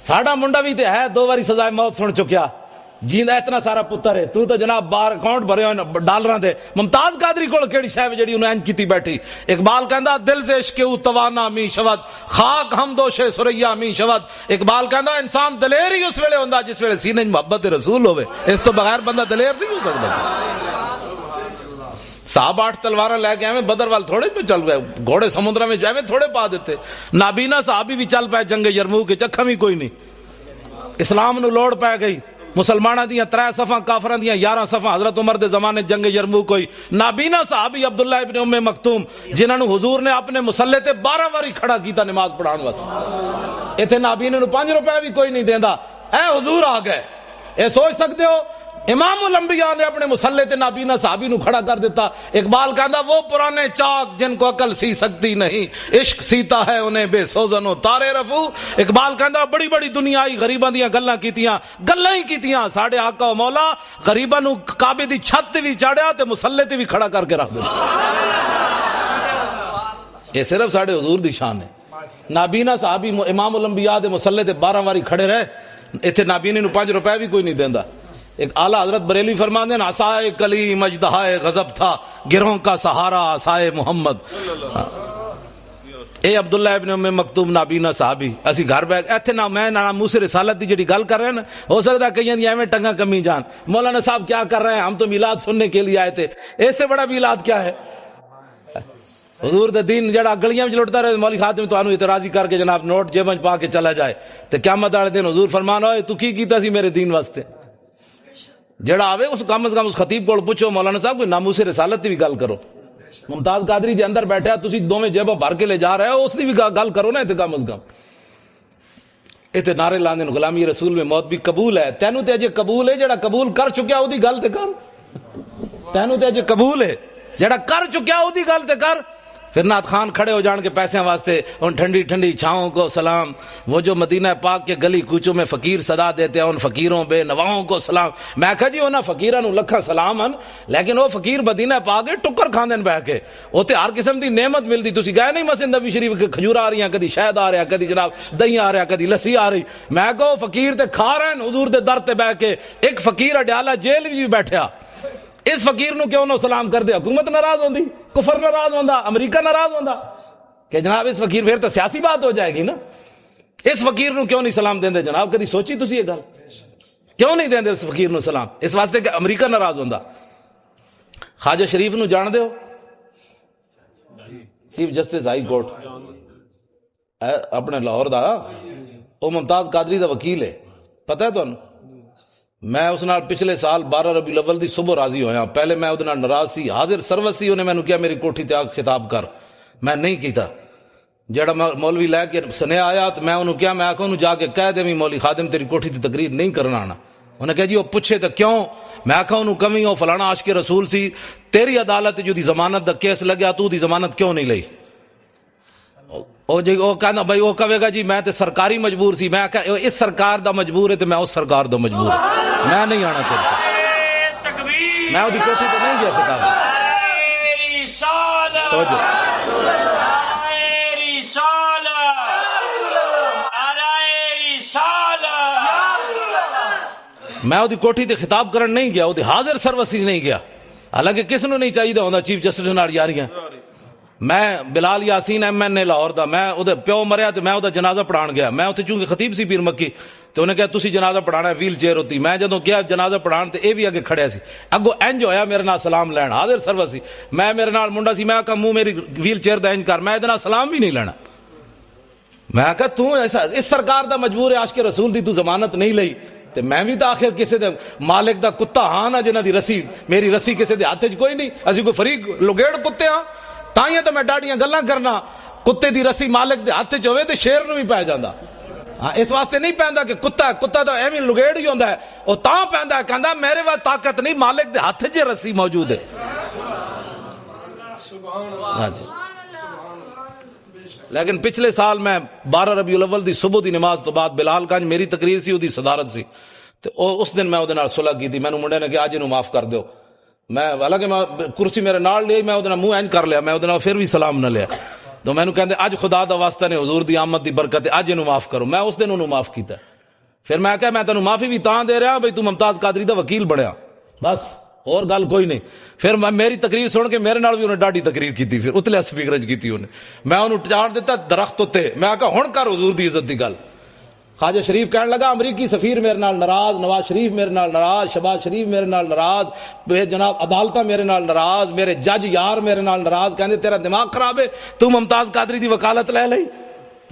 ساڈا منڈا بھی تے ہے 2 باری سزائے موت سن چکیا, جیندا اتنا سارا پتر ہے. تو جناب بار اکاؤنٹ بھرے ہوئے ڈالراں دے. ممتاز قادری کول کیڑی شے جڑی انہاں انج کیتی بیٹھی. اقبال کہندا دل سے عشق او توانا می شود خاک ہم دوش سریا می شود. اقبال کہندا انسان دلیر ہی اس ویلے ہوندا جس ویلے سینے وچ محبت رسول ہوے, اس تو بغیر بندہ دلیر نہیں ہو سکدا. صحابہ 8 تلواراں لے کے ایویں بدر وال تھوڑے پہ چل گئے, گھوڑے سمندر میں ایویں تھوڑے پا دیتے. نابینا صحابی بھی چل پے جنگ یرموک کے چکھا بھی کوئی نہیں. اسلام نو لوڑ پے گئی. مسلمانہ دیاں 3 صفاں, کافراں دیاں 11 صفاں. حضرت عمر دے زمانے جنگ یرموک ہوئی. نابینا صحابی عبداللہ ابن ام مکتوم جنہاں نو حضور نے اپنے مسلح تے 12 واری کھڑا کیتا نماز پڑھان واسطے. ایتھے نابینے نو 5 روپے بھی کوئی نہیں دیندا. اے حضور آ گئے. اے سوچ سکتے ہو امام الانبیاء نے اپنے مسلح تے نابینا صحابی نو کھڑا کر دیتا. اقبال کہندا وہ پرانے چاک جن کو عقل سی سکتی نہیں, عشق سیتا ہے انہیں بے سوزن و تارے رفو. اقبال کہندا بڑی بڑی دنیا آئی غریباں دیاں گلاں ہی کیتیاں. ساڈے آقا و مولا غریباں نو کعبے دی چھت تے وی چاڑیا تے مسلح تے وی کھڑا کر کے رکھ دتا. یہ صرف ساڈے حضور دی شان ہے. نابینا صحابی امام الانبیاء دے مصلے تے 12 واری کھڑے رہے، ایتھے نابینے نو 5 روپے بھی کوئی نہیں دیندا۔ ایک اعلیٰ حضرت بریلوی فرماندے ہیں عصائے کلیم اژدہائے غضب تھا، گروہوں کا سہارا عصائے محمد۔ اے عبداللہ ابن ام مکتوم نابینا صحابی، اسی گھر بیٹھ ایتھے نہ میں نہ موسی رسالت دی جڑی گل کر رہے ہیں نا، ہو سکتا ہے کئیاں دی ایویں ٹنگاں کمی جان، مولانا صاحب کیا کر رہے ہیں، ہم تو میلاد سننے کے لیے آئے تھے۔ اس سے بڑا میلاد کیا ہے؟ حضور دے دین جڑا گلیاں وچ لٹدا رہے، مولوی خاتم تانوں اعتراضی کر کے جناب نوٹ جیب وچ پا کے چلا جائے تے قیامت والے دن حضور فرمان ہوئے تو کی کیتا سی میرے دین واسطے؟ جڑا آوے اس کم از کم اس خطیب کول پوچھو مولانا صاحب کوئی ناموس رسالت دی بھی گل کرو۔ ممتاز قادری جے اندر بیٹھا تسی دوویں جیباں بھر کے لے جا رہے ہو، اس دی بھی گل کرو نا تے کم از کم۔ ایتھے نعرے لاندے غلامی رسول میں موت بھی قبول ہے، تینوں تے اجے قبول ہے، جڑا قبول کر چکیا او دی گل تے کر، تینوں تے اجے قبول ہے، جڑا کر چکیا او دی گل تے کر۔ پھر نعت خان کھڑے ہو جان کے پیسے واسطے، ان ٹھنڈی ٹھنڈی چھاؤں کو سلام، وہ جو مدینہ پاک کے گلی کوچوں میں فقیر صدا دیتے ہیں ان فقیروں بے نواؤں کو سلام۔ میں کہا جی انہاں فقیراں نو لکھاں سلام ہن، لیکن وہ فقیر مدینہ پاک کے ٹکر کھاندے بہ کے، اوتے ہر قسم دی نعمت ملدی۔ تسی گئے نہیں مسجد نبوی شریف کے کھجور آ رہی ہیں، کدی شہد آ رہا، کدی جناب دہی آ رہا، کدی لسی آ رہی۔ میں کہو فقیر تے کھا رہے ہیں حضور دے در تے بہ کے۔ ایک فقیر اڈیالہ جیل وچ بھی بیٹھیا، اس فقیر نو کیوں نہ سلام کر دے؟ حکومت ناراض ہوندی، کفر ناراض ہوندا، امریکہ ناراض ہوندا کہ جناب اس فقیر پھر تو سیاسی بات ہو جائے گی نا۔ اس فقیر نو کیوں نہیں سلام دیندے جناب؟ کدی سوچی تسی یہ گل؟ کیوں نہیں دیندے اس فقیر نو سلام؟ اس واسطے کہ امریکہ ناراض ہوندا۔ خواجہ شریف نو جان دیو، چیف جسٹس ہائی کورٹ اپنے لاہور دا، او ممتاز قادری دا وکیل ہے، پتہ ہے تانوں؟ میں اس نال پچھلے سال 12 ربیع الاول دی صبح راضی ہویا۔ پہلے میں اودے نال ناراض سی، حاضر سروس سی، انہیں مینوں کہا میری کوٹھی تے آ خطاب کر، میں نہیں کیتا۔ جڑا مولوی لے کے سنیا آیا تو میں انہوں کیا، میں آکھا انہوں جا کے کہہ دے مولوی خادم تیری کوٹھی تے تقریر نہیں کرنا آنا۔ انہیں کہا جی وہ پوچھے تو کیوں؟ میں آکھا انہوں کمی ہو فلانا عاشق رسول سی، تیری عدالت جو دی ضمانت دا کیس لگیا تو دی ضمانت کیوں نہیں لئی؟ وہ کہنا بھائی وہ کہے گا جی میں تے سرکاری مجبور سی۔ میں کہا اس سرکار دا مجبور ہے تے میں اس سرکار دا مجبور ہوں، میں نہیں آنا چاہتا، میں وہ کوٹھی تے نہیں گیا سکتا۔ میں وہ کوٹھی تے خطاب کرن نہیں گیا، وہ حاضر سروسی نہیں گیا، حالانکہ کس نو نہیں چاہیے ہوندا چیف جسٹس نال یاریاں۔ میں بلال یاسین ایم این اے لاہور دا، میں اودے پیو مریا تے میں اودہ جنازہ پڑھان گیا۔ میں اوتھے چونکہ خطیب سی پیر مکی تے انہیں کہا تسی جنازہ پڑھانا ہے، ویل چیئر ہوتی۔ میں جدوں گیا جنازہ پڑھان تے اے بھی اگے کھڑیا سی، اگوں انج ہویا میرے نال سلام لین، حاضر سرور سی۔ میں میرے نال منڈا سی، میں کہا منہ میری ویل چیئر دا انج کر، میں ادھر سلام بھی نہیں لینا۔ میں کہا تو ایسا اس سرکار دا مجبور ہے، عاشق رسول دی تو ضمانت نہیں لئی تے میں بھی تو آخر کسی دے مالک دا کتا ہاں نا، جنہاں دی رسی میری رسی کسی دے ہاتھ وچ کوئی نہیں، اسی کوئی فریق لگیڑ کتے ہاں، تائیں تو میں ڈاڈیاں گلاں کرنا۔ کتے دی رسی مالک دے ہاتھ وچ ہوے تے شیر نو بھی پے جاندا۔ ہاں اس واسطے نہیں پیندا کہ کتا تو ایویں لگیڑ ہی ہوندا ہے، او تاں پیندا ہے کہندا میرے واسطے طاقت نہیں، مالک دے ہاتھ وچ رسی موجود ہے۔ ہاں جی۔ لیکن پچھلے سال میں 12 ربیع الاول دی صبح دی نماز تو بعد بلال گنج میری تقریر سی، اودی صدارت سی، تے اس دن میں اودے نال صلح کیتی۔ مینوں منڈے نے کہ اج اینوں معاف کر دیو۔ میں حالانکہ میں کرسی میرے نال لئی، میں اودے نال منہ اینج کر لیا، میں اودے نال پھر بھی سلام نہ لیا۔ تو مینوں کہندے اج خدا دا واسطہ نے حضور دی آمد دی برکت اج اینوں معاف کرو۔ میں اس دن انہوں معاف کیتا۔ پھر میں کہا میں تینوں معافی بھی تاں دے رہا بھئی تو ممتاز قادری دا وکیل بنیا، بس اور گل کوئی نہیں۔ پھر میں میری تقریر سن کے میرے نال بھی انہیں ڈاڈی تقریر کیتی، پھر اتلے سپیکر وچ کیتی انہیں، میں انہوں چاڑ دیتا درخت تے۔ میں کہا ہن کر حضور دی عزت دی گل۔ خواجہ شریف کہنے لگا امریکی سفیر میرے نال ناراض، نواز شریف میرے نال ناراض، شہباز شریف میرے نال ناراض، جناب عدالتاں میرے نال ناراض، میرے جج یار میرے نال ناراض، کہندے تیرا دماغ خراب ہے، تو ممتاز قادری دی وکالت لے لئی۔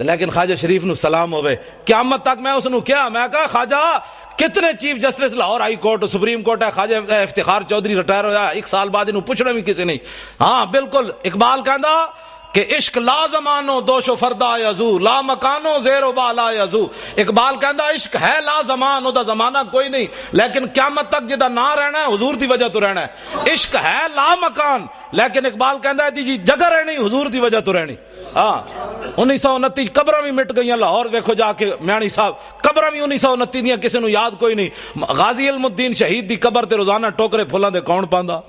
لیکن خواجہ شریف نو سلام ہوئے قیامت تک۔ میں اس نو کیا، میں کہا خواجہ کتنے chief justice Lahore high court supreme court ہے، خواجہ افتخار چودھری ریٹائر ہویا 1 سال بعد، انہوں پوچھنا بھی کسی نہیں۔ ہاں بالکل، اقبال کہندا کہ عشق لا زمانو دوش و فردا یزو، لا مکانو زیر و بالا یزو۔ اقبال کہندا عشق ہے لا زمان، او دا زمانہ کوئی نہیں، لیکن قیامت تک جدا نہ رہنا ہے حضور دی وجہ تو رہنا ہے۔ عشق ہے لا مکان، لیکن اقبال کہندا ہے جی جگہ رہنی حضور دی وجہ تو رہنی۔ ہاں 1929 قبراں بھی مٹ گئیاں لاہور، ویکھو جا کے میانی صاحب قبراں بھی 1929 دیاں کسی نو یاد کوئی نہیں۔ غازی علم الدین شہید دی قبر تے روزانہ ٹوکرے پھلاں دے کون پاندا؟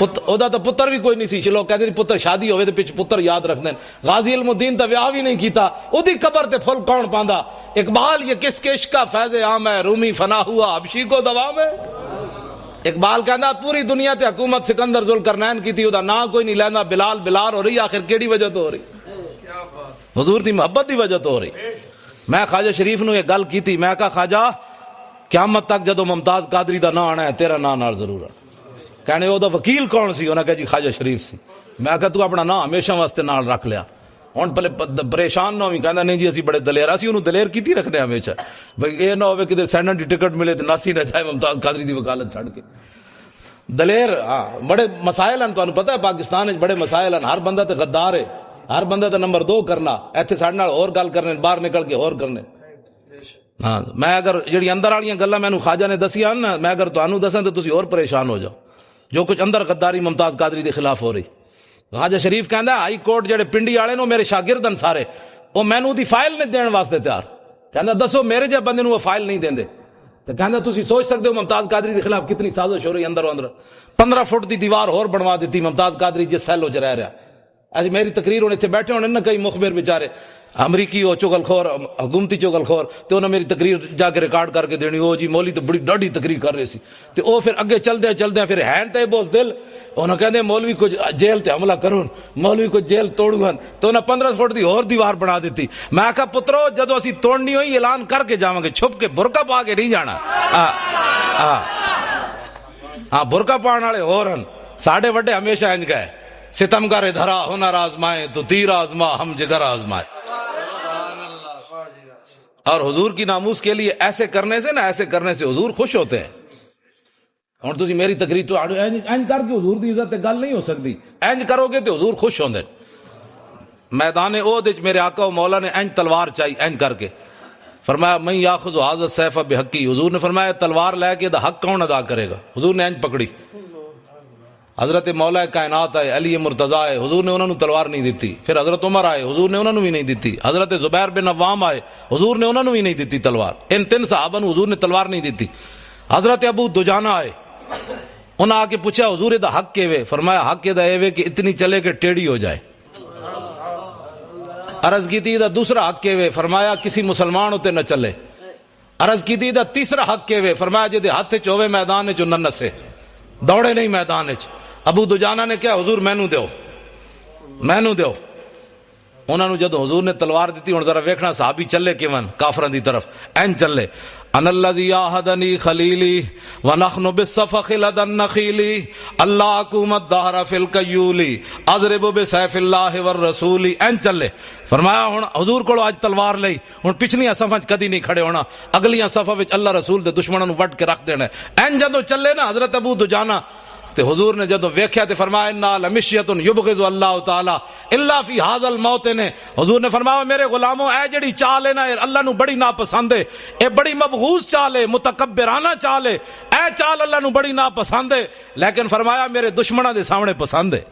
ਉਹਦਾ ਤਾਂ ਪੁੱਤਰ ਵੀ ਕੋਈ ਨਹੀਂ ਸੀ। ਲੋਕ ਕਹਿੰਦੇ ਪੁੱਤਰ ਸ਼ਾਦੀ ਹੋਵੇ ਤੇ ਪਿੱਛੇ ਪੁੱਤਰ ਯਾਦ ਰੱਖਦੇ। غازی المدین ਦਾ ਵਿਆਹ ਵੀ ਨਹੀਂ ਕੀਤਾ, ਉਹਦੀ ਕਬਰ ਤੇ ਫੁੱਲ ਕੌਣ ਪਾਉਂਦਾ? اقبال یہ کس کے عشق کا فیض عام ہے، رومی فنا ہوا حبشی کو دوام ہے۔ اقبال کہندا پوری دنیا تے حکومت سکندر ذوالقرنین کی تھی، ਉਹਦਾ ਨਾਂ ਕੋਈ نہیں لیندا، بلال بلال ہو رہی، آخر کیڑی وجہ تو ہو رہی؟ حضور دی محبت دی وجہ تو ہو رہی۔ میں خواجہ شریف نو یہ گل کیتی، میں کہا خواجہ قیامت تک جدو ممتاز قادری دا نام آنا ہے تیرا نام نال ضرور ہے۔ کہنے وہ دا وکیل کون سی؟ انہاں کہا جی خواجہ شریف سی۔ میں کہا تو اپنا نام ہمیشہ واسطے نال رکھ لیا، ہن پہلے پریشان نہ ہوئی۔ کہندا نہیں جی اسی بڑے دلیر، اسی انہوں دلیر کیتی رکھنے ہمیشہ، بھئی اے نہ ہوئے کدھر سینٹ دی ٹکٹ ملے تے ناسی نہ جائے ممتاز قادری دی وکالت چھڑ کے۔ دلیر ہاں بڑے مسائل ہیں، تانوں پتہ ہے پاکستان وچ بڑے مسائل ہیں، ہر بندہ تے غدار ہے، ہر بندہ تے نمبر 2 کرنا، ایتھے ساڈے نال اور گل کرنے، باہر نکل کے اور کرنے۔ ہاں میں اگر جڑی اندر والیاں گلاں مینوں خواجہ نے دسیاں نا، میں اگر تانوں دساں تے تسی اور پریشان ہو جاؤ۔ جو کچھ اندر غداری ممتاز قادری دے خلاف ہو رہی۔ خواجہ شریف کہندا ہائی کورٹ جڑے پنڈی والے نو میرے شاگرد ہیں سارے، او مینوں دی فائل نہیں دین واسطے تیار۔ کہندا دسو میرے جے بندے نو وہ فائل نہیں دیندے تے کہندا تسی سوچ سکدے ہو ممتاز قادری دے خلاف کتنی سازش ہو رہی اندر اندر۔ 15 فٹ دی دیوار اور بنوا دیتی ممتاز قادری جس سیل وچ رہ رہا۔ ایسی میری تقریر ہونے تھے بیٹھے ہونے نا کئی مخبر بیچارے امریکی ہو چغل خور حکومتی چغل خور تے انہاں میری تقریر جا کے ریکارڈ کر کے دینی، او جی مولوی تو بڑی ڈاڈی تقریر کر رہے سی تے او پھر اگے چلدے چلدے پھر ہین تے بوس دل انہاں کہندے مولوی کو جیل تے حملہ کرون، مولوی کو جیل توڑون، تو انہاں 15 فٹ دی اور دیوار بنا دیتی۔ میں کہا پترو جدو اسی توڑنی ہوئی اعلان کر کے جاواں گے، چھپ کے برقع پا کے نہیں جانا۔ ہاں برقع پاؤن والے اور ہن، ساڈے وڈے ہمیشہ انج گئے ستمگر دھرا ہنر آزمائے تو تیر آزما ہم جگر آزمائے۔ اور حضور کی ناموس کے لیے ایسے کرنے سے نا، ایسے کرنے سے حضور خوش ہوتے ہیں۔ ہن تسی میری تقریر تو اینج کر کے حضور دی عزت تے گل نہیں ہو سکتی، اینج کرو گے تو حضور خوش ہوندے۔ میدان احد وچ میرے آقا و مولا نے اینج تلوار چائی، اینج کر کے فرمایا من یاخذ ھذا السیف بحقی، حضور نے فرمایا تلوار لے کے دا حق کون ادا کرے گا؟ حضور نے اینج پکڑی۔ حضرت مولا کائنات آئے، علی مرتضی آئے، حضور نے انہوں نے تلوار نہیں دیتی۔ پھر حضرت عمر آئے، حضور نے انہوں نے بھی نہیں دیتی۔ حضرت زبیر بن عوام آئے، حضور نے انہوں نے بھی نہیں دیتی تلوار۔ ان 3 صحابہ نے حضور نے تلوار نہیں دیتی۔ حضرت ابو دجانہ آئے، انہوں نے آ کے پوچھا حضور دا حق کے وے؟ فرمایا حق دا اے وے کہ اتنی چلے کہ ٹیڑھی ہو جائے۔ عرض کی تھی دا دوسرا حق کے وے؟ فرمایا کسی مسلمان ہوتے نہ چلے۔ عرض کی تھی دا تیسرا حق کے وے؟ فرمایا جے دے ہاتھ چوے میدان چ نہ نسے، دوڑے نہیں میدان چ۔ ابو دجانہ نے کیا حضور مینوں دیو، مینوں دیو۔ انہوں نے جدو حضور نے تلوار دیتی، ہن ذرا ویکھنا صحابی چلے کیون کافراں دی طرف، این چلے ان الذی عاہدنی خلیلی ونحن بالصفخ لدى النخیل اللہ حکومت دہر فی القیول اضرب بسیف اللہ والرسول، این چلے۔ فرمایا ہن حضور کو اج تلوار لئی، ہن پچھلیاں صفاں وچ کدی نہیں کھڑے ہونا، اگلیاں صفاں وچ اللہ رسول دے دشمناں نوں وڈ کے رکھ دینا۔ این جدو چلے نا حضرت ابو دجانہ تے حضور نے جدو ویکھیا تے فرمایا انا لمشیۃ یبغض اللہ تعالی الا فی ھذا الموطن، حضور نے فرمایا میرے غلاموں اے جڑی چال ہے نا اللہ نو بڑی ناپسند ہے، اے بڑی مبغوض چال ہے، متکبرانہ چال ہے، اے چال اللہ نو بڑی ناپسند ہے، لیکن فرمایا میرے دشمناں دے سامنے پسند ہے۔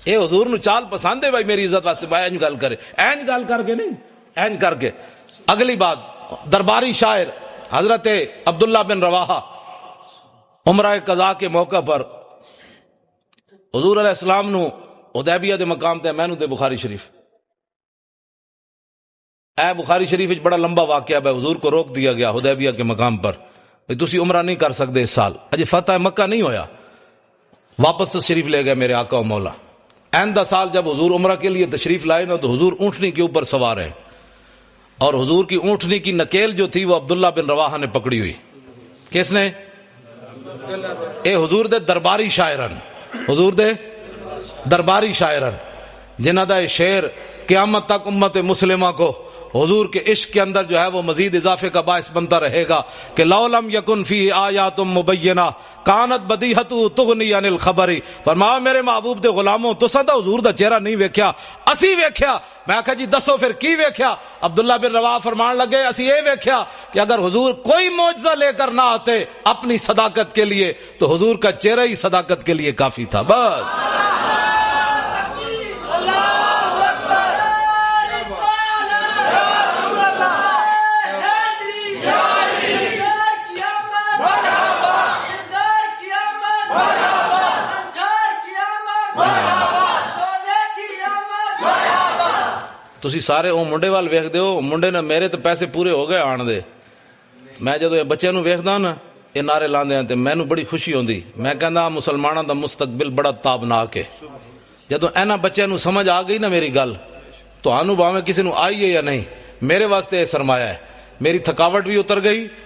اے حضور نو چال پسند ہے بھائی میری عزت واسطے، بھائی اینج گل کرے، اینج گل کر کے نہیں، اینج کر کے۔ اگلی بات درباری شاعر حضرت عبداللہ بن رواحہ عمرہ قضاء کے موقع پر حضور علیہ السلام نو حدیبیہ دے مقام تے مینوں تے بخاری شریف، اے بخاری شریف وچ بڑا لمبا واقعہ ہے، حضور کو روک دیا گیا حدیبیہ کے مقام پر، تسی عمرہ نہیں کر سکتے اس سال، اجے فتح مکہ نہیں ہویا، واپس تشریف لے گئے میرے آقا و مولا۔ آئندہ سال جب حضور عمرہ کے لیے تشریف لائے نا تو حضور اونٹنی کے اوپر سوار ہیں، اور حضور کی اونٹنی کی نکیل جو تھی وہ عبداللہ بن رواحہ نے پکڑی ہوئی۔ کس نے؟ اے حضور دے درباری شاعرن، حضور دے درباری شاعرن جنہ دا شعر قیامت تک امت مسلمہ کو حضور کے عشق کے اندر جو ہے وہ مزید اضافے کا باعث بنتا رہے گا کہ لو لم یکن فیہ آیات مبینہ کانت بدیہۃ تغنی عن الخبر۔ فرمایا میرے محبوب دے غلاموں تساں تا حضور دا چہرہ نہیں ویکھیا، اسی ویکھیا۔ میں کہا جی دسو پھر کی ویکھیا؟ عبداللہ بن رواحہ فرمان لگے اسی یہ ویکھیا کہ اگر حضور کوئی معجزہ لے کر نہ آتے اپنی صداقت کے لیے تو حضور کا چہرہ ہی صداقت کے لیے کافی تھا۔ بس ਤੁਸੀਂ ਸਾਰੇ ਉਹ ਮੁੰਡੇ ਵੱਲ ਵੇਖਦੇ ਹੋ, ਮੁੰਡੇ ਨੇ ਮੇਰੇ ਤੇ ਪੈਸੇ ਪੂਰੇ ਹੋ ਗਏ ਆਣ ਦੇ। ਮੈਂ ਜਦੋਂ ਇਹ ਬੱਚਿਆਂ ਨੂੰ ਵੇਖਦਾ ਨਾ ਇਹ ਨਾਰੇ ਲਾਉਂਦੇ ਆ ਤੇ ਮੈਨੂੰ ਬੜੀ ਖੁਸ਼ੀ ਹੁੰਦੀ। ਮੈਂ ਕਹਿੰਦਾ ਮੁਸਲਮਾਨਾਂ ਦਾ ਮੁਸਤਕਬਲ ਬੜਾ ਤਾਬਨਾਕ ਹੈ। ਜਦੋਂ ਇਹਨਾਂ ਬੱਚਿਆਂ ਨੂੰ ਸਮਝ ਆ ਗਈ ਨਾ ਮੇਰੀ ਗੱਲ, ਤੁਹਾਨੂੰ ਭਾਵੇਂ ਕਿਸੇ ਨੂੰ ਆਈ ਹੈ ਜਾਂ ਨਹੀਂ, ਮੇਰੇ ਵਾਸਤੇ ਇਹ ਸਰਮਾਇਆ ਹੈ। ਮੇਰੀ ਥਕਾਵਟ ਵੀ ਉਤਰ ਗਈ,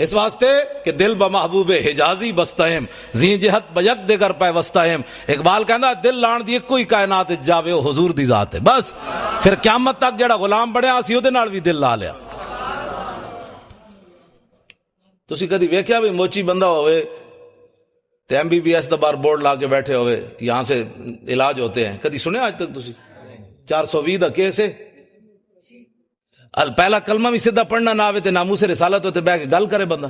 اس واسطے کہ دل بمحبوب حجازی بستہم زی جہت بیک دیگر پہ وستہم. اقبال کہندا دل لان دی کوئی کائنات جاوے او حضور دی ذات ہے. بس پھر قیامت تک جڑا غلام بنیا اسی اودے نال بھی دل لا لیا. تسی کدی ویکھیا بھی موچی بندہ ہوئے تے ایم بی بی ایس دا بار بورڈ لا کے بیٹھے ہوئے یہاں سے علاج ہوتے ہیں؟ کدی سنیا آج تک تسی؟ 420 دا کیس ہے. پہلا کلمہ بھی سیدھا پڑھنا نہ آوے تے ناموس رسالت ہوتے بہ کے گل کرے بندہ.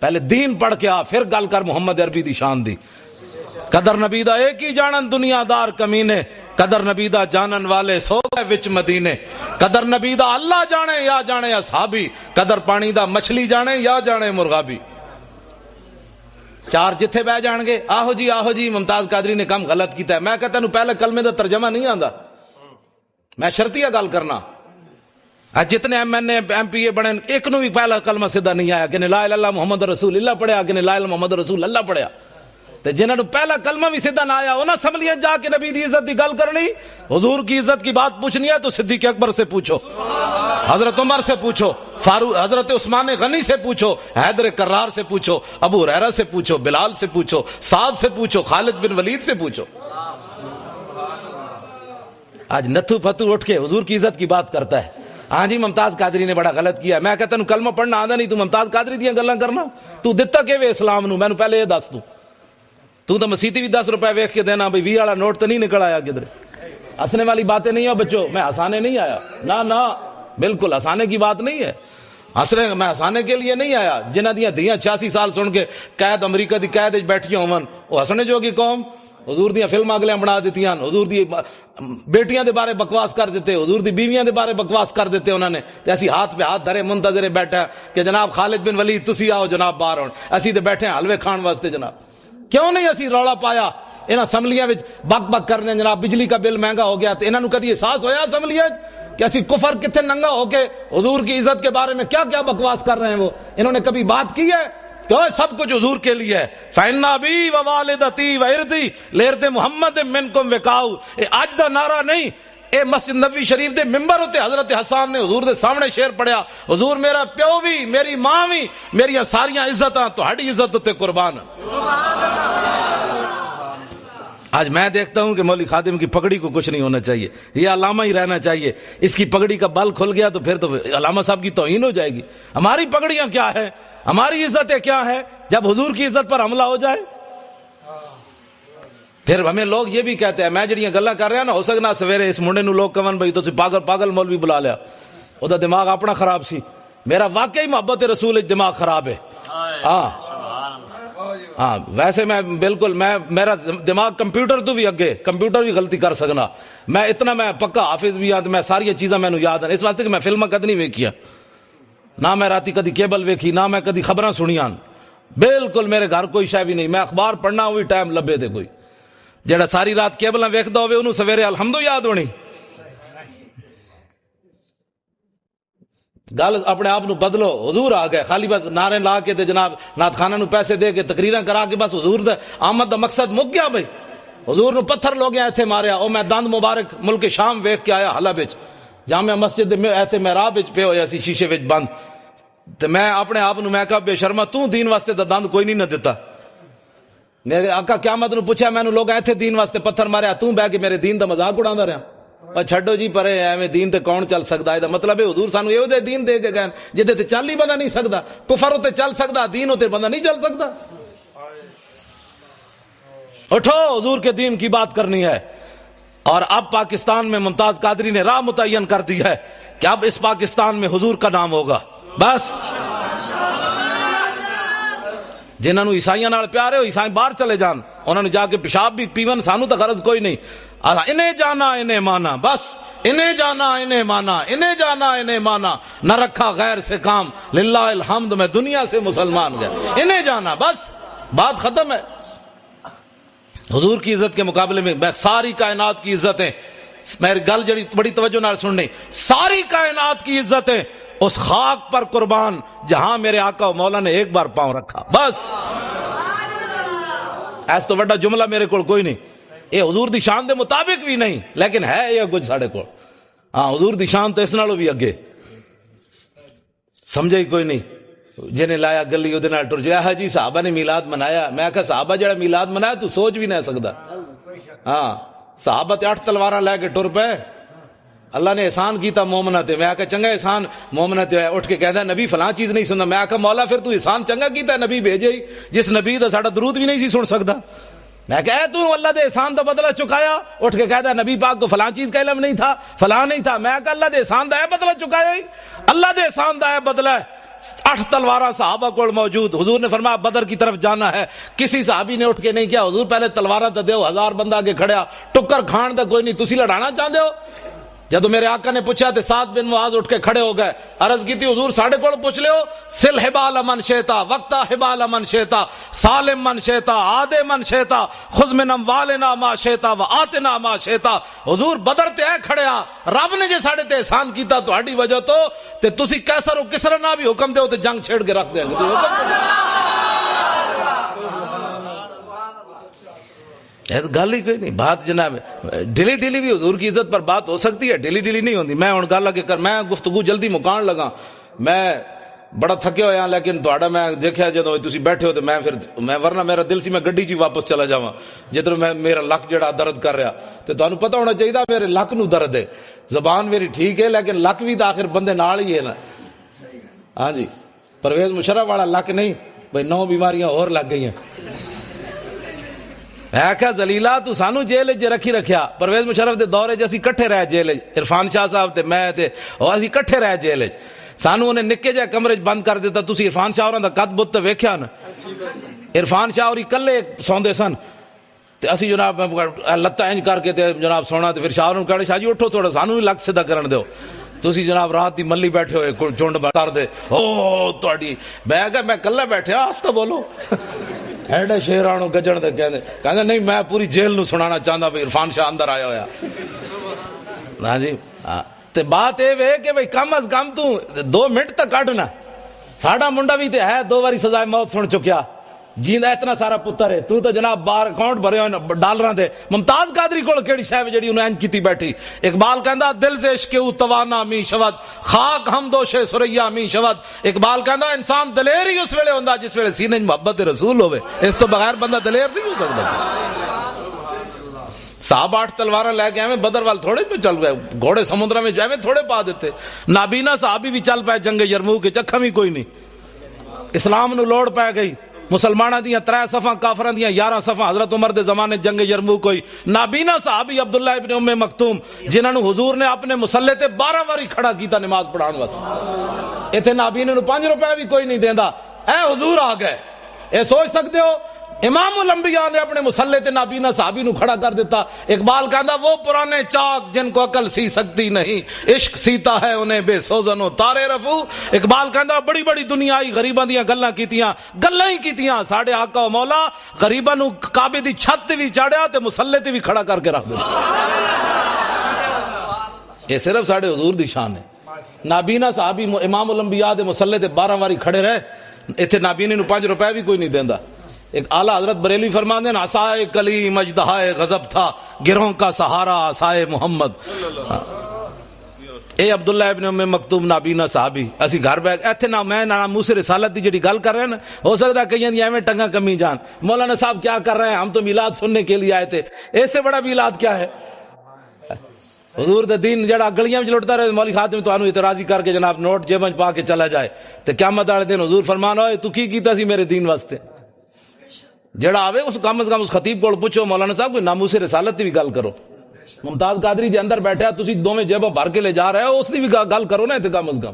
پہلے دین پڑھ کے آ پھر گل کر محمد عربی دی شان دی. قدر نبی دا ایک ہی جانن دنیا دار کمینے، قدر نبی دا جانن والے سو گئے وچ مدینے. قدر نبی دا اللہ جانے یا جانے اصحابی، قدر پانی دا مچھلی جانے یا جانے مرغابی. چار جتھے بہ جان گے آہو جی ممتاز قادری نے کم غلط کیتا ہے. میں کہتا ہوں پہلے کلمے دا ترجمہ نہیں آندا، میں شرطیہ گل کرنا. جتنے M N A M P A بنے ایک نو بھی پہلا کلمہ سیدھا نہیں آیا کہ لا الہ الا اللہ محمد رسول اللہ پڑھیا کہ لا الہ الا محمد رسول اللہ پڑھیا. تے جنہاں نو پہلا کلمہ بھی سیدھا نہ آیا انہاں اسمبلیاں جا کے نبی دی عزت دی گل کرنی، حضور کی عزت کی بات پوچھنی ہے تو صدیق اکبر سے پوچھو، حضرت عمر سے پوچھو، فاروق حضرت عثمان غنی سے پوچھو، حیدر کرار سے پوچھو، ابو ہریرہ سے پوچھو، بلال سے پوچھو، سعد سے پوچھو، خالد بن ولید سے پوچھو. آج نتھو فتو اٹھ کے حضور کی عزت کی بات کرتا ہے. ہاں جی ممتاز قادری نے بڑا غلط کیا. میں کہتا ہوں کلمہ پڑھنا آندا نہیں تو ممتاز قادری دیاں گلاں کرنا. تو دتا کہ اسلام نو مینوں پہلے یہ دس دوں. تو مسیتی بھی 10 روپے ویکھ کے دینا بھئی 20 والا نوٹ تو نہیں نکل آیا کدھر. ہنسنے والی باتیں نہیں ہو بچوں، میں ہنسانے نہیں آیا، نہ بالکل ہنسانے کی بات نہیں ہے. میں ہنسانے کے لیے نہیں آیا. جنہ دیاں دھیاں 86 سال سن کے قید امریکہ دی قید وچ بیٹھیاں ہون وہ ہسنے جوگی قوم. حضور دیاں فلماں اگلیاں بنا دیتیاں، حضور دی بیٹیاں دے بارے بکواس کر دیتے، حضور دی بیویاں دے بارے بکواس کر دیتے انہوں نے. تے اسی ہاتھ پہ ہاتھ دھرے منتظر بیٹھا کہ جناب خالد بن ولید تسی آؤ جناب باہر ہون. اسی تے بیٹھے ہیں حلوے کھان واسطے. جناب کیوں نہیں اسی رولا پایا انہاں اسمبلیاں وچ بک کرنے جناب بجلی کا بل مہنگا ہو گیا. تے انہاں نو کدی احساس ہویا اسمبلیاں کہ اسی کفر کتنے ننگا ہو کے حضور کی عزت کے بارے میں کیا کیا بکواس کر رہے ہیں؟ وہ انہوں نے کبھی بات کی ہے کہ سب کچھ حضور کے لیے ہے. فَإِنَّ أَبِي وَوَالِدَتِي وَإِرْضِي لِإِرْضِ مُحَمَّدٍ مِّنْكُمْ وِقَاءُ. اے اج دا نعرہ نہیں، اے مسجد نبوی شریف دے ممبر ہوتے حضرت حسان نے حضور دے سامنے شعر پڑھیا، حضور میرا پیو بھی میری ماں بھی میری ساریاں عزتاں تہاڈی عزت تے قربان. آج میں دیکھتا ہوں کہ مولوی خادم کی پگڑی کو کچھ نہیں ہونا چاہیے، یہ علامہ ہی رہنا چاہیے. اس کی پگڑی کا بل کھل گیا تو پھر تو علامہ صاحب کی توہین ہو جائے گی. ہماری پگڑیاں کیا ہے، ہماری عزتیں کیا ہے جب حضور کی عزت پر حملہ ہو جائے؟ پھر ہمیں لوگ یہ بھی کہتے ہیں، میں جڑیاں گلاں کر رہا ہوں نا، ہو سکنا سویرے اس منڈے نو لوگ کہن بھائی تو پاگل مولوی بلا لیا، او دا دماغ اپنا خراب سی. میرا واقعی محبت رسول وچ دماغ خراب ہے. ہاں ویسے میں بالکل میرا دماغ کمپیوٹر تو بھی اگے، کمپیوٹر بھی غلطی کر سکنا. میں پکا حافظ بھی ہاں، میں ساری چیزاں مینوں یاد ہیں. اس واسطے کہ میں فلماں کد نہیں ویکھیاں، نہ میں راتی کدی کیبل ویکھی، نہ میں کدی خبراں سنیاں. بالکل میرے گھر کوئی شے بھی نہیں. میں اخبار پڑھنا وہی ٹائم لبے دے. کوئی جڑا ساری رات کیبلاں ویکھدا ہوے انہوں سویرے الحمد یاد ہونی. گل اپنے آپ نو بدلو. حضور آ گئے، خالی بس نعرے لا کے تے جناب نعت خانہ نو پیسے دے کے تقریراں کرا کے بس حضور دا آمد دا مقصد مک گیا. بھائی حضور نو پتھر لوگ ایتھے ماریا. او میں دند مبارک ملک شام ویکھ کے آیا حلب وچ، جامع مسجد دے ایتھے محراب وچ پے ہویا سی شیشے وچ بند. تے میں اپنے آپ نو میں کہا بے شرما تو دین واسطے دا دند کوئی نہیں نہ دتا. میرے آقا قیامت نو پوچھا مینوں لوگ ایتھے دین واسطے پتھر ماریا، تو بہ کے میرے دین دا مذاق اڑاندا رہیا. پر چھڈو جی پرے، ایویں دین تے کون چل سکدا؟ اے مطلب ہے حضور سانو ایو دے دین دے کے گئے جدے تے چل ہی بندہ نہیں سکدا. کفر تے چل سکدا، دین تے بندہ نہیں چل سکدا. اٹھو حضور کے دین کی بات کرنی ہے. اور اب پاکستان میں ممتاز قادری نے راہ متعین کر دی ہے کہ اب اس پاکستان میں حضور کا نام ہوگا. بس جنہاں نو عیسائیاں نال پیار ہے وہ عیسائی باہر چلے جان، انہاں نو جا کے پیشاب بھی پیون، سانو تو غرض کوئی نہیں. انہیں جانا انہیں مانا، بس انہیں جانا انہیں مانا، انہیں جانا انہیں مانا، نہ رکھا غیر سے کام، للہ الحمد میں دنیا سے مسلمان گیا. انہیں جانا، بس بات ختم ہے. حضور کی عزت کے مقابلے میں ساری کائنات کی عزتیں، میری گل جڑی بڑی توجہ نال سننی، ساری کائنات کی عزتیں اس خاک پر قربان جہاں میرے آقا و مولا نے ایک بار پاؤں رکھا. بس ایس تو بڑا جملہ میرے کول کوئی نہیں. یہ حضور دی شان دے مطابق بھی نہیں، لیکن ہے یہ کچھ ساڑھے کو. ہاں حضور دی شان تو اس نالوں بھی اگے. سمجھے کوئی نہیں. جنہیں لایا گلی ادھر نال ٹر جایا جی صحابہ نے میلاد منایا. میں کہا صحابہ جڑا میلاد منایا تو سوچ بھی نہیں سکتا. ہاں صحابہ تے 8 تلواراں لے کے ٹر پے. اللہ نے احسان کیتا مومنا تے. میں کہا چنگا احسان مومنا تے اٹھ کے کہدا نبی فلاں چیز نہیں سندا. میں کہا مولا پھر تو احسان چنگا کیتا نبی بھیجے ہی جس نبی دا ساڈا درود بھی نہیں سی سن سکدا. میں کہا تو اللہ دے احسان دا بدلہ چکایا. اٹھ کے کہدا نبی پاک کو فلاں چیز کا علم نہیں تھا فلاں نہیں تھا. میں کہا اللہ دے احسان دا ہے بدلہ چکایا ہی. اللہ دے احسان دا ہے بدلہ ہے. 8 تلواراں صحابہ کو موجود. حضور نے فرمایا بدر کی طرف جانا ہے. کسی صحابی نے اٹھ کے نہیں کیا حضور پہلے تلواراں تے دیو. 1000 بندہ آگے کھڑیا. ٹکر کھان دا کوئی نہیں. تسی لڑانا چاہتے ہو. جدو میرے آقا نے پوچھا تے سعد بن معاذ اٹھ کے کھڑے ہو گئے. عرض کی تھی حضور ساڑھے کو پوچھ لے ہو. سل حبال من شیتا وقتا حبال من شیتا سالم من شیتا آدے من شیتا خذ من اموالنا ما شیتا و آتنا ما شیتا. حضور بدر تے اے کھڑیا رب نے جے ساڑھے تے احسان کیتا تو ہاڈی وجہ تو تے تسی کیسر و کسر نہ بھی حکم دیو تے جنگ چھیڑ کے رکھ دیں گے. گل ہی کوئی نہیں. بات جناب ڈیلی ڈیلی بھی حضور کی عزت پر بات ہو سکتی ہے, ڈیلی ڈیلی نہیں ہوتی. میں ہوں گل اگے کر میں گفتگو جلدی مکان لگا. میں بڑا تھکے ہویا لیکن تہاڈا میں دیکھا جدوں تسی بیٹھے ہو تو میں ورنہ میرا دل سی میں گڈی چ واپس چلا جاواں جدوں میں میرا لک جڑا درد کر رہا. تے تانوں پتہ ہونا چاہیے میرے لک نو درد ہے. زبان میری ٹھیک ہے لیکن لک بھی تو آخر بندے نال ہی ہے نا. ہاں جی پرویز مشرف والا لک نہیں بھائی 9 بیماریاں اور لگ گئی ہیں. ہے کہ زلیلا تو سانو جیل چ رکھی رکھیا. پرویز مشرف دے دورے چ اسی کٹھے رہ جیل عرفان شاہ صاحب تے میں تے اور اسی کٹھے رہ جیل. سانو انہیں نکے جے کمرے بند کر دیتا. تسی عرفان شاہ ہوراں دا قد بت ویکھیا نا. عرفان شاہ ہوری کلے سوندے سن تے اسی جناب لتاں انج کر کے تے جناب سونا تے پھر شاہ نوں کہنا شاہ جی اٹھو تھوڑا سانو بھی لگ سیدھا کرن دیو. تسی جناب رات دی ملی بیٹھے ہوئے چونڈ کر دے او تہاڈی. میں کہ میں کلے بیٹھیا آستہ بولو. ایڈے شیرانو گجن دے کہندے نہیں میں پوری جیل نو سنانا چاہندا بھئی عرفان شاہ اندر آیا ہویا. ہاں جی تے بات اے وے کہ بھئی کم از کم تو 2 منٹ تک کڈنا. ساڈا منڈا بھی تے ہے 2 باری سزائے موت سن چکیا. جیندا اتنا سارا پتر ہے تو جناب بار اکاؤنٹ بھرے ہوئے ڈالراں دے. ممتاز قادری کول کیڑی شے جڑی انہاں انج کیتی بیٹھی. اقبال کہندا دل سے عشق او توانا می شود خاک ہم دوش سریا می شود. اقبال کہندا انسان دلیر ہی اس ویلے ہوندا جس ویلے سینے محبت رسول ہوے. اس تو بغیر بندہ دلیر نہیں ہو سکتا. صاحب 8 تلواراں لے کے ایویں بدر وال تھوڑے پہ چل گئے. گھوڑے سمندر میں ایویں تھوڑے پا دیتے. نابینا صحابی بھی چل پے جنگ یرموک کے چکھا بھی کوئی نہیں. اسلام نو لوڑ پے گئی. مسلمانہ دیاں 3 صفاں کافراں دیاں 11 صفاں. حضرت عمر دے زمانے جنگ یرموک ہوئی. نابینا صحابی عبداللہ ابن ام مکتوم جنہاں نو حضور نے اپنے مسلح تے 12 واری کھڑا کیتا نماز پڑھان واسطے. ایتھے نابینے نو 5 روپے بھی کوئی نہیں دیندا. اے حضور آ گئے. اے سوچ سکتے ہو امام الانبیاء نے اپنے مسلح تے نابینا صحابی نو کھڑا کر دیتا. اقبال کہندا وہ پرانے چاک جن کو عقل سی سکتی نہیں عشق سیتا ہے انہیں بے سوزن و تارے رفو. اقبال کہندا بڑی بڑی دنیا آئی غریباں دیاں گلاں کیتیاں ہی کیتیاں. ساڈے آقا و مولا غریباں نو کعبے دی چھت تے وی چاڑیا تے مسلح تے وی کھڑا کر کے رکھ دتا. یہ صرف ساڈے حضور دی شان ہے. نابینا صحابی امام الانبیاء دے مسلح تے 12 واری کھڑے رہے. ایتھے نابینے نو 5 روپے بھی کوئی نہیں دیندا. ایک اعلیٰ حضرت بریلوی فرماتے ہیں عصائے کلیم اژدہائے غضب تھا گروہوں کا سہارا عصائے محمد. اے عبداللہ ابن ام مکتوم نابینا صحابی. اسی گھر بیٹھ ایتھے نہ میں نہ موسی رسالت دی جڑی گل کر رہے ہیں نا ہو سکتا ہے کئیاں دی ایویں ٹنگاں کمی جان. مولانا صاحب کیا کر رہے ہیں ہم تو میلاد سننے کے لیے آئے تھے. اس سے بڑا میلاد کیا ہے. حضور دے دین جڑا گلیاں وچ لٹدا رہے مولوی خاتم تانوں اعتراضی کر کے جناب نوٹ جیب وچ پا کے چلا جائے تے قیامت والے دن حضور فرمان ہوئے تو کی کیتا سی میرے دین واسطے. جڑا آوے اس کم از کم اس خطیب کو پوچھو مولانا صاحب کوئی ناموس رسالت دی بھی گل کرو. ممتاز قادری جے اندر بیٹھا تسی دوویں جیباں بھر کے لے جا رہے ہو اس دی بھی گل کرو نا. تے کم از کم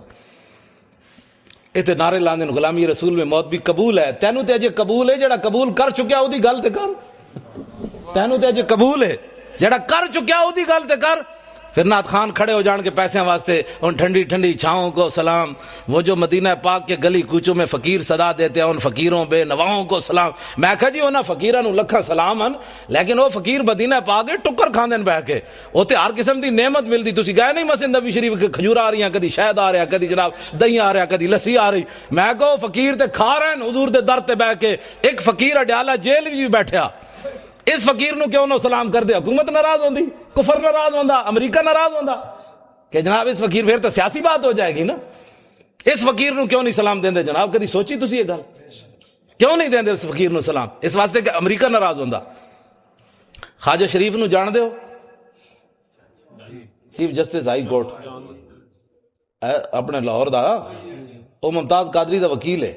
ایتھے نعرے لاندے غلامی رسول میں موت بھی قبول ہے. تینوں تے اجے قبول ہے جڑا قبول کر چکیا او دی گل تے کر. تینوں تے اجے قبول ہے جڑا کر چکیا او دی گل تے کر. پھر نعت خان کھڑے ہو جان کے پیسے واسطے ان ٹھنڈی ٹھنڈی چھاؤں کو سلام. وہ جو مدینہ پاک کے گلی کوچوں میں فقیر صدا دیتے ہیں ان فقیروں بے نواؤں کو سلام. میں کہا جی انہاں فقیراں نوں لکھاں سلام ان لیکن وہ فقیر مدینہ پاک ٹکر کھاندے بہ کے اوتے ہر قسم دی نعمت ملدی. تسی گئے نہیں مسجد نبوی شریف کے کھجور آ رہی ہیں کدی شہد آ رہا کدی جناب دہی آ رہا کدی لسی آ رہی. میں کہو فقیر تے کھا رہے ہیں حضور دے در تے بہ کے. ایک فقیر اڈیالہ جیل وچ بیٹھا اس فقیر نو کیوں نہ سلام کر دے. حکومت ناراض ہوندی کفر ناراض ہوندا امریکہ ناراض ہوندا کہ جناب اس فقیر پھر تو سیاسی بات ہو جائے گی نا. اس فقیر نو کیوں نہیں سلام دیندے جناب؟ کدی سوچی تسی یہ گل؟ کیوں نہیں دیندے اس فقیر نو سلام؟ اس واسطے کہ امریکہ ناراض ہوندا۔ خواجہ شریف نو جان دیو؟ چیف جسٹس ہائی کورٹ اپنے لاہور دا، وہ ممتاز قادری دا وکیل ہے،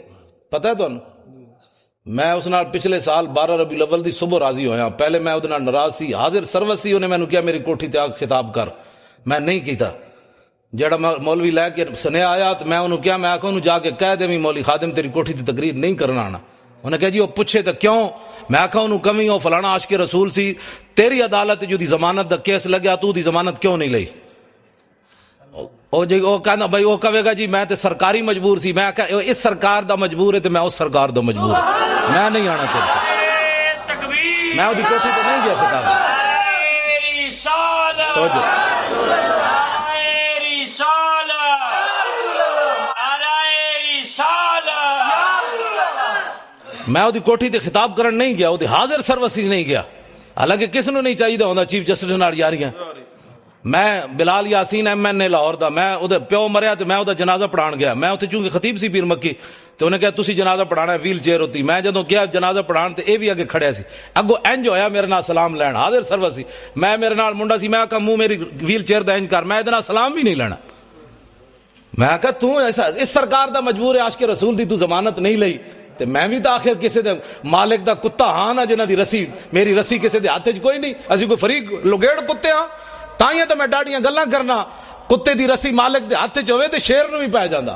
پتہ ہے تانوں؟ میں اس نال پچھلے سال 12 ربیع الاول دی صبح راضی ہویا۔ پہلے میں اودے نال ناراض سی، حاضر سروس سی، انہیں مینوں کیا میری کوٹھی تے آ خطاب کر، میں نہیں کیتا۔ جڑا مولوی لے کے سنیا آیا تو میں انہوں کیا، میں آکھا انہوں جا کے کہہ دے مولوی خادم تیری کوٹھی تے تقریر نہیں کرنا آنا۔ انہوں نے کہا جی وہ پوچھے تو کیوں؟ میں آکھا انہوں کمی ہو فلانا عاشق رسول سی، تیری عدالت جو دی ضمانت دا کیس لگیا تو دی ضمانت کیوں نہیں لئی؟ او جی او کہنا بھائی وہ کہے گا جی میں تے سرکاری مجبور سی۔ میں کہا اس سرکار دا مجبور ہے تے میں اس سرکار دا مجبور ہوں، میں نہیں آنا چاہتا، میں وہ کوٹھی تے نہیں گیا خطاب۔ میں وہ کوٹھی تے خطاب کرن نہیں گیا، وہ حاضر سروسی نہیں گیا، حالانکہ کس نو نہیں چاہیے ہوندا چیف جسٹس نال یاریاں۔ میں بلال یاسین ایم این اے لاہور دا، میں وہ پیو مریا تو میں وہ جنازہ پڑھان گیا۔ میں اتنے چونکہ خطیب سی پیر مکی تو انہیں کہا تسی جنازہ پڑھانا ہے، ویل چیئر ہوتی۔ میں جدوں گیا جنازہ پڑھان تے اے بھی اگے کھڑیا سی، اگو انج ہویا میرے نال سلام لین، حاضر سروس سی۔ میں میرے نال منڈا سی، میں کہا منہ میری ویل چیئر دا انج کر، میں ادنا سلام بھی نہیں لینا۔ میں کہا تو ایسا اس سرکار دا مجبور ہے، عاشق رسول دی تو ضمانت نہیں لئی تے میں بھی تو آخر کسی دے مالک دا کتا ہاں نا جنہ دی رسی، میری رسی کسی دے ہاتھ کوئی نہیں، اسی کوئی فریق لگیڑ کتے ہاں، تائیں تو میں ڈاڈیاں گلاں کرنا۔ کتے دی رسی مالک دے ہاتھ چ ہوے تے شیر نو بھی پی جاندا۔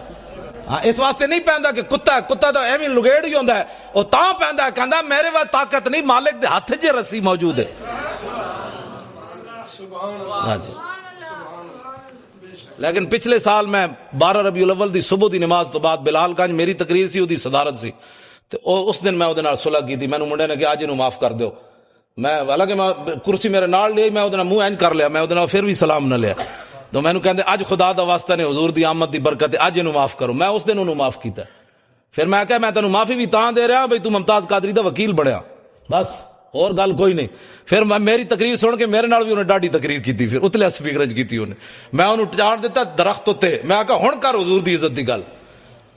ہاں اس واسطے نہیں پیندا کہ کتا ہے، کتا تو ایویں لگیڑ ہی ہوندا ہے، او تاں پیندا ہے کہندا میرے وا طاقت نہیں، مالک دے ہاتھ چ رسی موجود ہے۔ ہاں جی۔ لیکن پچھلے سال میں 12 ربیع الاول دی صبح دی نماز تو بعد بلال گنج میری تقریر سی، دی صدارت سی، تے اس دن میں اودے نال صلح کیتی۔ مینوں منڈے نے کہ اج اینوں معاف کر دیو۔ میں حالانکہ میں کرسی میرے نال لئی، میں اودے نال منہ انج کر لیا، میں اودے نال پھر بھی سلام نہ لیا۔ تو مینوں کہندے اج خدا دا واسطہ نے حضور دی آمد دی برکت ہے، اج اینوں معاف کرو۔ میں اس دن انہوں معاف کیتا۔ پھر میں کہا میں تینوں معافی بھی تاں دے رہا بھئی تو ممتاز قادری دا وکیل بنیا، بس اور گل کوئی نہیں۔ پھر میری تقریر سن کے میرے نال بھی انہیں ڈاڈی تقریر کیتی، پھر اتلے سپیکر کیتی انہیں، میں انہوں چاڑ دیتا درخت تے۔ میں کہا ہن کر حضور دی عزت دی گل۔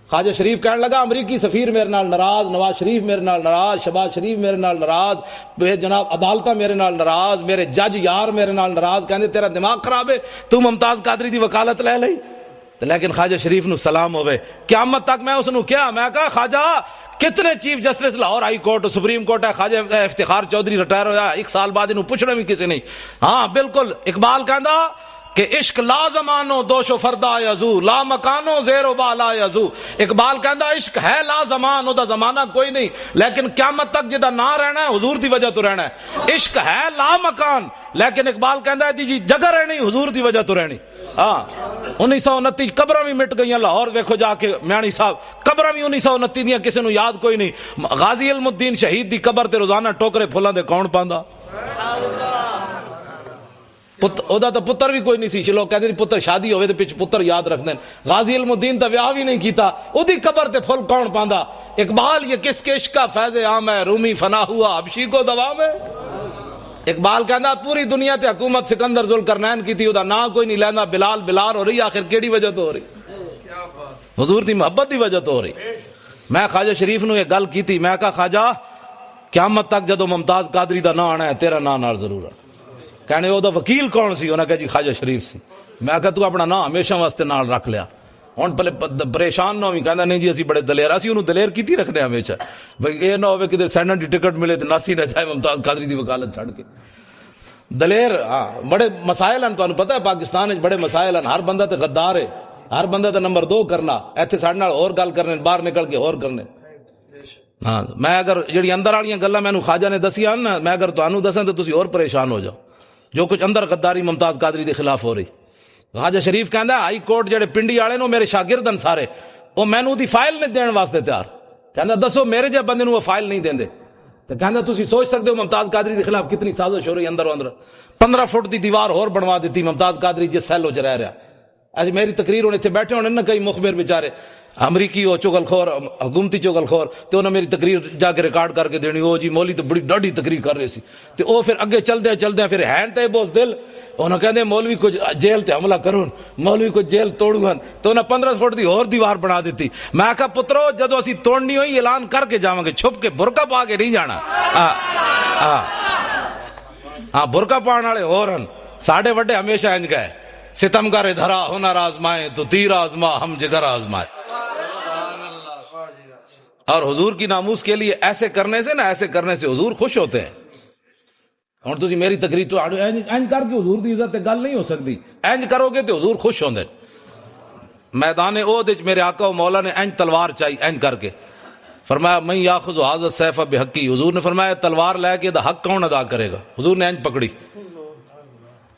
خواجہ شریف کہنے لگا امریکی سفیر میرے نال ناراض، نواز شریف میرے نال ناراض، شہباز شریف میرے نال ناراض، جناب عدالتہ میرے نال ناراض، میرے جج یار میرے نال ناراض، کہندے تیرا دماغ خراب ہے، تو ممتاز قادری دی وکالت لے لئی۔ لیکن خواجہ شریف نو سلام ہوئے قیامت تک۔ میں اس نو کیا، میں کہا خواجہ کتنے chief justice Lahore high court supreme court ہے، خواجہ افتخار چودھری ریٹائر ہویا 1 سال بعد، انہوں پوچھنا بھی کسی نہیں۔ ہاں بالکل، اقبال کہندا کہ عشق لا زمانو دوش و فردا یزو، لا مکانو زیر و بالا یزو۔ اقبال کہندا عشق ہے لا زمان، او دا زمانہ کوئی نہیں، لیکن قیامت تک جدا نہ رہنا ہے حضور دی وجہ تو رہنا ہے۔ عشق ہے لا مکان، لیکن اقبال کہندا ہے جی جگہ رہنی حضور دی وجہ تو رہنی۔ ہاں 1929 قبراں بھی مٹ گئیاں لاہور، ویکھو جا کے میانی صاحب قبراں بھی 1929 دیاں کسی نو یاد کوئی نہیں۔ غازی علم الدین شہید دی قبر تے روزانہ ٹوکرے پھلاں دے کون پاندا؟ اودا تو پتر بھی کوئی نہیں سی، لوگ کہتے پتر شادی ہوئے تو پچھ پتر یاد رکھ دیں۔ غازی علم الدین تا ویاہ بھی نہیں کیتا، اودی قبر تے پھل کون پاندا؟ اقبال یہ کس کے عشق کا فیض عام ہے، رومی فنا ہوا حبشی کو دوا میں۔ اقبال کہندا پوری دنیا تے حکومت سکندر ذوالقرنین کی تھی، اودا نام کوئی نہیں لیندا، بلال بلال ہو رہی، آخر کیڑی وجہ تو ہو رہی؟ حضور دی محبت دی وجہ تو ہو رہی۔ میں خواجہ شریف نو یہ گل کیتی، میں کہا خواجہ قیامت تک جدو ممتاز قادری دا نام آنا ہے تیرا نام نال ضرور ہے۔ کہنے وہ دا وکیل کون سی؟ انہاں کہا جی خواجہ شریف سی۔ میں کہا تو اپنا نام ہمیشہ واسطے نال رکھ لیا، ہن پہلے پریشان نہ ہوئی۔ کہندا نہیں جی اسی بڑے دلیر، اسی انہوں دلیر کیتی رکھنے ہمیشہ، بھئی اے نہ ہوئے کہ سینٹ دی ٹکٹ ملے تے ناسی نہ جائے ممتاز قادری دی وکالت چھڑ کے۔ دلیر ہاں بڑے مسائل ہیں، تانوں پتہ ہے پاکستان وچ بڑے مسائل ہیں، ہر بندہ تے غدار ہے، ہر بندہ تے نمبر 2 کرنا، ایتھے ساڈے نال اور گل کرنے، باہر نکل کے اور کرنے۔ ہاں میں اگر جڑی اندر والیاں گلاں مینوں خواجہ نے دسیاں نا، میں اگر تانوں دساں تے تسی اور پریشان ہو جاؤ، جو کچھ اندر غداری ممتاز قادری دے خلاف ہو رہی۔ خواجہ شریف کہندا ہائی کورٹ جڑے پنڈی والے نو میرے شاگرد ہیں سارے، وہ مینوں دی فائل نہیں دین واسطے تیار، کہندا دسو میرے جے بندے نو وہ فائل نہیں دیندے۔ تو کہندا تسی سوچ سکتے ہو ممتاز قادری کے خلاف کتنی سازش ہو رہی اندر اندر۔ 15 فٹ دی دیوار اور بنوا دیتی ممتاز قادری جس سیل وچ رہ رہا۔ ایسی میری تقریر ہونے تھے بیٹھے ہونے نہ کئی مخبر بیچارے امریکی ہو چغل خور حکومتی چغل خور تو انہیں میری تقریر جا کے ریکارڈ کر کے دینی، او جی مولوی تو بڑی ڈاڈی تقریر کر رہے سی تے او پھر اگے چلدے چلدے پھر ہین تے بوس دل انہاں کہندے مولوی کو جیل تے حملہ کرون، مولوی کو جیل توڑون، تو انہاں 15 فٹ دی اور دیوار بنا دیتی۔ میں کہا پترو جدو اسی توڑنی ہوئی اعلان کر کے جاواں گے، چھپ کے برقع پا کے نہیں جانا۔ ہاں برقع پاؤن والے اور ہن، ساڈے وڈے ہمیشہ انج گئے ستمگر دھرا ہنر آزمائے تو تیر آزما ہم جگر آزمائے۔ اور حضور کی ناموس کے لیے ایسے کرنے سے ایسے کرنے سے حضور خوش ہوتے ہیں۔ اور تسی میری تقریر تو اینج کر کے حضور دی عزت گل نہیں ہو سکتی، اینج کرو گے تو حضور خوش ہوندے۔ میدان احد وچ میرے آقا و مولا نے اینج تلوار چائی، اینج کر کے فرمایا من یاخذ ھذا السیف بحقی، حضور نے فرمایا تلوار لے کے دا حق کون ادا کرے گا؟ حضور نے اینج پکڑی۔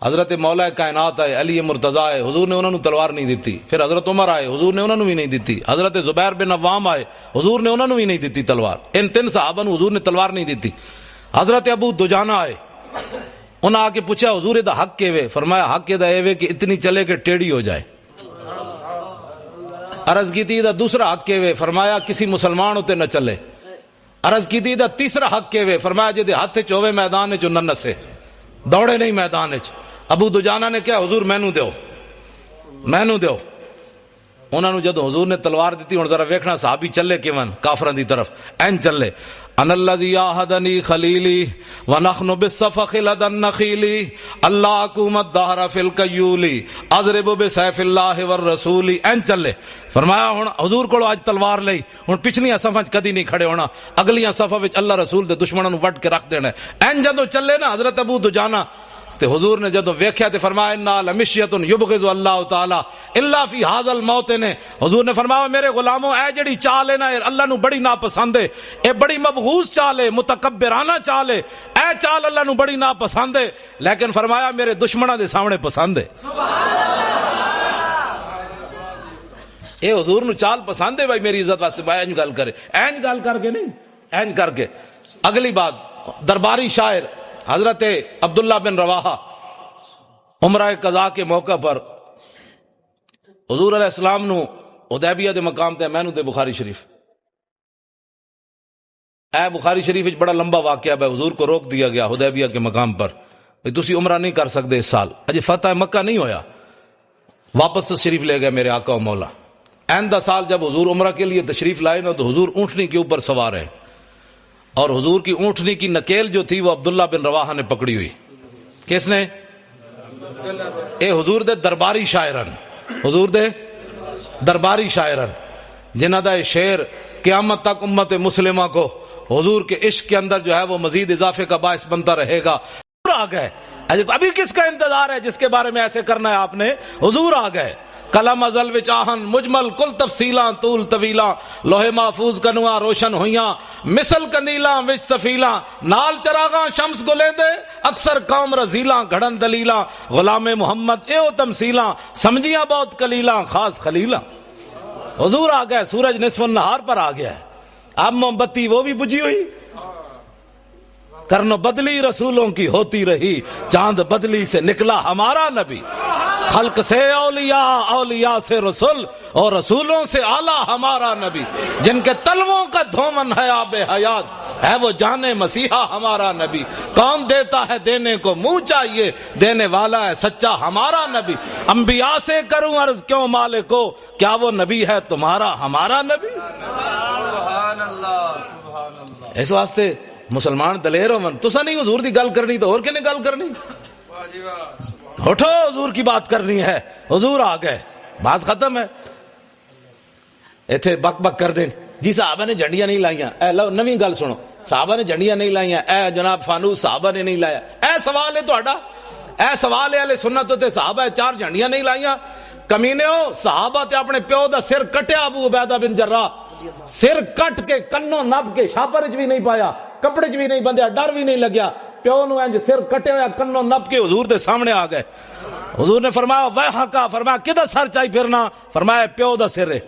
حضرت مولا کائنات آئے، علی مرتضیٰ آئے، حضور نے انہوں نے تلوار نہیں دیتی۔ پھر حضرت عمر آئے، حضور نے انہوں نے بھی نہیں دیتی۔ حضرت زبیر بن عوام آئے، حضور نے انہوں نے بھی نہیں دیتی تلوار۔ ان 3 صحابہ نے حضور نے تلوار نہیں دیتی۔ حضرت ابو دجانہ آئے، انہوں نے آ کے پوچھا حضور دا حق کے وے؟ فرمایا حق دا اے وے کہ اتنی چلے کہ ٹیڑھی ہو جائے۔ عرض کی تھی دا دوسرا حق کے وے؟ فرمایا کسی مسلمان ہوتے نہ چلے۔ عرض کی تھی دا تیسرا حق کے وے؟ فرمایا جے ہاتھ چوے میدان چ نہ نسے، دوڑے نہیں میدان چ۔ ابو دجانہ نے کیا حضور مینوں دیو، مینوں دیو۔ انہوں نے جدو حضور نے تلوار دیتی، ہن ذرا ویکھنا صحابی چلے کیون کافراں دی طرف، این چلے۔ ان الذی عاہدنی خلیلی ونحن بالصفخ لدى النخیل اللہ حکومت دہر فی القیول اضرب بسیف اللہ والرسول، این چلے۔ فرمایا ہن حضور کو اج تلوار لئی، ہن پچھلیاں صفاں کدی نہیں کھڑے ہونا، اگلیاں صفاں وچ اللہ رسول دے دشمناں نو وڈ کے رکھ دینا۔ این جدو چلے نا حضرت ابو دجانہ تے حضور نے جدو ویکھیا تے فرمایا انا لمشیۃ یبغض اللہ تعالی الا فی ھذا الموطن، حضور نے فرمایا میرے غلاموں اے جڑی چال ہے نا اللہ نو بڑی ناپسند ہے، اے بڑی مبغوض چال ہے، متکبرانہ چال ہے، اے چال اللہ نو بڑی ناپسند ہے، لیکن فرمایا میرے دشمناں دے سامنے پسند ہے۔ اے حضور نو چال پسند ہے بھائی میری عزت واسطے، بھائی اینج گل کرے، اینج گل کر کے نہیں، اینج کر کے۔ اگلی بات درباری شاعر حضرت عبداللہ بن رواحہ عمرہ قضاء کے موقع پر حضور علیہ السلام نو حدیبیہ دے مقام تے مینوں تے بخاری شریف، اے بخاری شریف وچ بڑا لمبا واقعہ ہے، حضور کو روک دیا گیا حدیبیہ کے مقام پر، تسی عمرہ نہیں کر سکتے اس سال، اجے فتح مکہ نہیں ہویا، واپس تشریف لے گئے میرے آقا و مولا۔ آئندہ سال جب حضور عمرہ کے لیے تشریف لائے نا تو حضور اونٹنی کے اوپر سوار ہیں، اور حضور کی اونٹنی کی نکیل جو تھی وہ عبداللہ بن رواحہ نے پکڑی ہوئی۔ کس نے؟ اے حضور دے درباری شاعرن، حضور دے درباری شاعرن، جنہ دا شعر قیامت تک امت مسلمہ کو حضور کے عشق کے اندر جو ہے وہ مزید اضافے کا باعث بنتا رہے گا۔ حضور آ گئے، ابھی کس کا انتظار ہے جس کے بارے میں ایسے کرنا ہے آپ نے؟ حضور آ گئے۔ کلم ازل وچ آہن مجمل کل تفصیلاں طول طویلاں، لوح محفوظ کنواں روشن ہویاں مثل کندیلاں وچ سفیلاں، نال چراغاں شمس گلیندے اکثر قوم رزیلاں، گھڑن دلیلاں غلام محمد ایو تمثیلاں، سمجھیاں بہت کلیلاں خاص خلیلاں۔ حضور آ گئے، سورج نصف النہار پر آ گیا ہے، اب موم بتی وہ بھی بجھی ہوئی، کرنو بدلی رسولوں کی ہوتی رہی، چاند بدلی سے نکلا ہمارا نبی، خلق سے اولیاء، اولیاء سے رسول، اور رسولوں سے اعلیٰ ہمارا نبی، جن کے تلووں کا دھومن ہے آب حیات، ہے وہ جانے مسیحا ہمارا نبی، کون دیتا ہے دینے کو منہ چاہیے، دینے والا ہے سچا ہمارا نبی، انبیاء سے کروں عرض کیوں مالکو، کیا وہ نبی ہے تمہارا ہمارا نبی؟ سبحان اللہ سبحان اللہ۔ اس واسطے مسلمان دلیر ہون، تسا نہیں حضور دی گل کرنی تو اور کنے گل کرنی؟ واہ جی واہ۔ اٹھو حضور کی بات کرنی ہے، حضور آ گئے، بات ختم ہے۔ ایتھے بک بک کر دیں جی صحابہ نے جھنڈیاں نہیں لائیاں، اے لو نویں گل سنو، صحابہ نے جھنڈیاں نہیں لائیاں، اے جناب فانوس صحابہ نے نہیں لایا، اے سوال ہے تہاڈا، اے سوال ہے اہل سنت تے صحابہ 4 جھنڈیاں نہیں لائیاں، کمینیو صحابہ تے اپنے پیو دا سر کٹیا، ابو عبیدہ بن جراح سر کٹ کے کنوں نب کے شاپر چ بھی نہیں پایا، کپڑے چ بھی نہیں بندیا، ڈر بھی نہیں لگیا، پیو نو انج سر کٹے ہوا کنوں نب کے حضور دے سامنے آ گئے۔ حضور نے فرمایا ویحکا، فرمایا کدھر سر چاہی پھرنا؟ فرمایا پیو دا سر ہے۔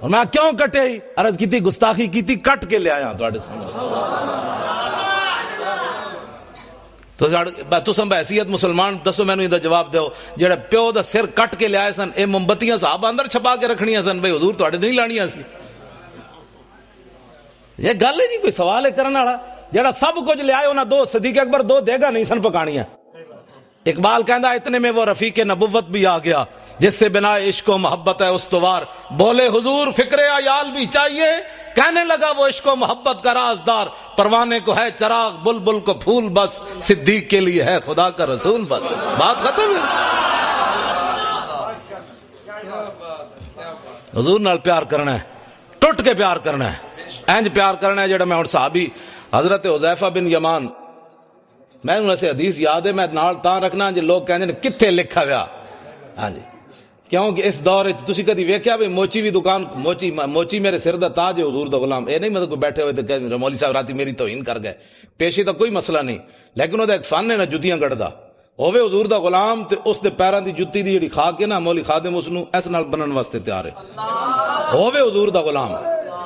فرمایا کیوں کٹے؟ عرض کیتی گستاخی کیتی، کٹ کے لے آیا تواڈے سامنے۔ تساں بحیثیت مسلمان دسو مینوں دا جواب دیو، جڑا پیو دا سر کٹ کے لیا سن اے موم بتیاں صحابہ اندر چھپا کے رکھنیاں سن، بھئی حضور تہاڈے نہیں لانیاں سی؟ یہ گل ہے نہیں کوئی سوال ہے کرنے والا؟ جڑا سب کچھ لیا انہاں دو صدیق اکبر دو دیگا نہیں سن پکانیاں۔ اقبال کہندا اتنے میں وہ رفیق نبوت بھی آ گیا جس سے بنا عشق و محبت ہے استوار، بولے حضور فکر عیال بھی چاہیے، کہنے لگا وہ عشق و محبت کا رازدار، پروانے کو ہے چراغ بلبل کو پھول بس، صدیق کے لیے ہے خدا کا رسول بس۔ بات ختم ہے۔ حضور نال پیار کرنا ہے، ٹوٹ کے پیار کرنا ہے، اینج پیار کرنا ہے جڑا میں ہن صحابی حضرت حذیفہ بن یمان، میں ایسے حدیث یاد ہے میں نال تاں رکھنا جے لوگ کہندے نے کتھے لکھا ہوا، ہاں جی، کیونکہ اس دور وچ تسی کدی ویکھیا بھی موچی بھی دکان موچی میرے سر دا تاج ہے حضور دا غلام، اے نہیں مطلب کوئی بیٹھے ہوئے تے کہ مولوی صاحب راتی میری توہین کر گئے، پیشے دا کوئی مسئلہ نہیں، لیکن او دا ایک فن ہے نا جتیاں گڑدا، ہوے حضور دا غلام تے اس دے پیراں دی جُتی دی جڑی کھا کے نا مولوی خادم اس نو اس نال بنن واسطے تیار ہے، ہوے حضور دا غلام،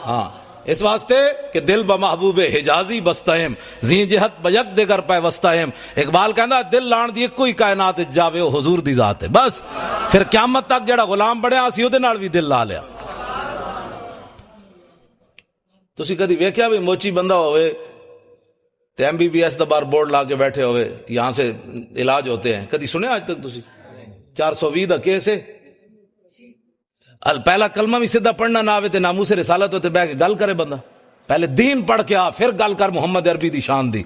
ہاں اس واسطے کہ دل بمحبوب حجازی بستہم زی جہت بیک دیگر پیوستہم۔ اقبال کہندا دل لان دی کوئی کائنات جاوے او حضور دی ذات ہے، بس پھر قیامت تک جڑا غلام بنیا اسی او دے نال بھی دل لا لیا۔ تسی کدی ویکھیا بھی موچی بندہ ہوئے تے ایم بی بی ایس دا بار بورڈ لا کے بیٹھے ہوئے یہاں سے علاج ہوتے ہیں، کدی سنیا آج تک تسی؟ 420 دا کیس ہے، پہلا کلمہ بھی سیدھا پڑھنا نہ آوے تے ناموس رسالت ہوتے بہ کے گل کرے بندہ، پہلے دین پڑھ کے آ پھر گل کر محمد عربی دی شان دی۔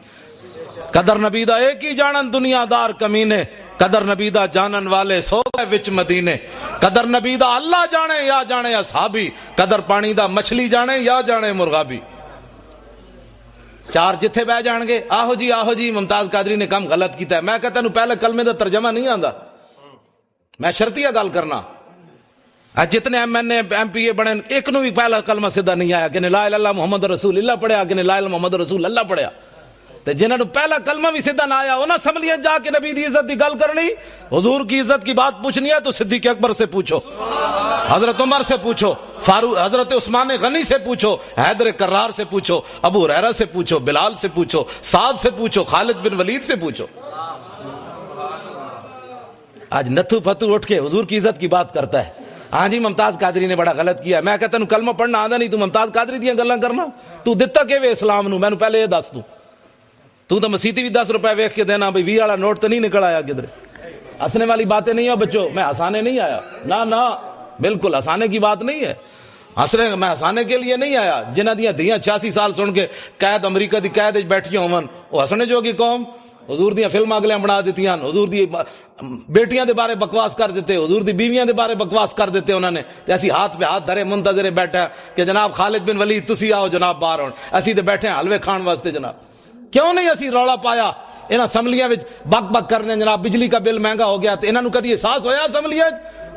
قدر نبی دا ایک ہی جانن دنیا دار کمینے، قدر نبی دا جانن والے سو گئے وچ مدینے، قدر نبی دا اللہ جانے یا جانے اصحابی، قدر پانی دا مچھلی جانے یا جانے مرغابی۔ چار جتھے بہ جان گے آہو جی ممتاز قادری نے کم غلط کیتا ہے، میں کہتا ہوں پہلے کلمے دا ترجمہ نہیں آندا، میں شرطیہ گل کرنا، جتنے M N A M P A بنے ایک نو بھی پہلا کلمہ سیدھا نہیں آیا کہ نے لا الہ الا اللہ محمد رسول اللہ پڑھیا کہ نے لا الہ محمد رسول اللہ پڑھیا، تے جنہاں نو پہلا کلمہ بھی سیدھا نہ آیا انہاں اسمبلیاں جا کے نبی دی عزت دی گل کرنی، حضور کی عزت کی بات پوچھنی ہے تو صدیق اکبر سے پوچھو، حضرت عمر سے پوچھو، فاروق حضرت عثمان غنی سے پوچھو، حیدر کرار سے پوچھو، ابو ہریرہ سے پوچھو، بلال سے پوچھو، سعد سے پوچھو، خالد بن ولید سے پوچھو۔ آج نتھو فتو اٹھ کے حضور کی عزت کی بات کرتا ہے، ہاں جی ممتاز قادری نے بڑا غلط کیا، میں کہتا ہوں کلمہ پڑھنا آندا نہیں تو ممتاز قادری دیاں گلاں کرنا، تو دتا کہ وے اسلام نو، مینوں پہلے یہ دس تو مسیتی بھی 10 روپے ویکھ کے دینا، بھئی 20 والا نوٹ تو نہیں نکل آیا کدھر، ہنسنے والی باتیں نہیں ہو بچوں، میں ہنسانے نہیں آیا، نہ بالکل ہنسانے کی بات نہیں ہے، میں ہنسانے کے لیے نہیں آیا، جنہاں دیاں دھیاں 86 سال سن کے قید امریکہ دی قید وچ بیٹھیاں ہون وہ ہسنے جوگی قوم، حضور دیاں فلماں اگلیاں بنا دیتیاں، حضور دی بیٹیاں دے بارے بکواس کر دیتے، حضور دی بیویاں دے بارے بکواس کر دیتے انہوں نے، تے اسی ہاتھ پہ ہاتھ دھرے منتظر بیٹھا کہ جناب خالد بن ولید تسی آؤ جناب باہر ہون، اسی تے بیٹھے ہیں حلوے کھان واسطے جناب، کیوں نہیں اسی رولا پایا انہاں اسمبلیاں وچ بک کرنے جناب بجلی کا بل مہنگا ہو گیا، تے انہاں نو کدی احساس ہویا اسمبلیاں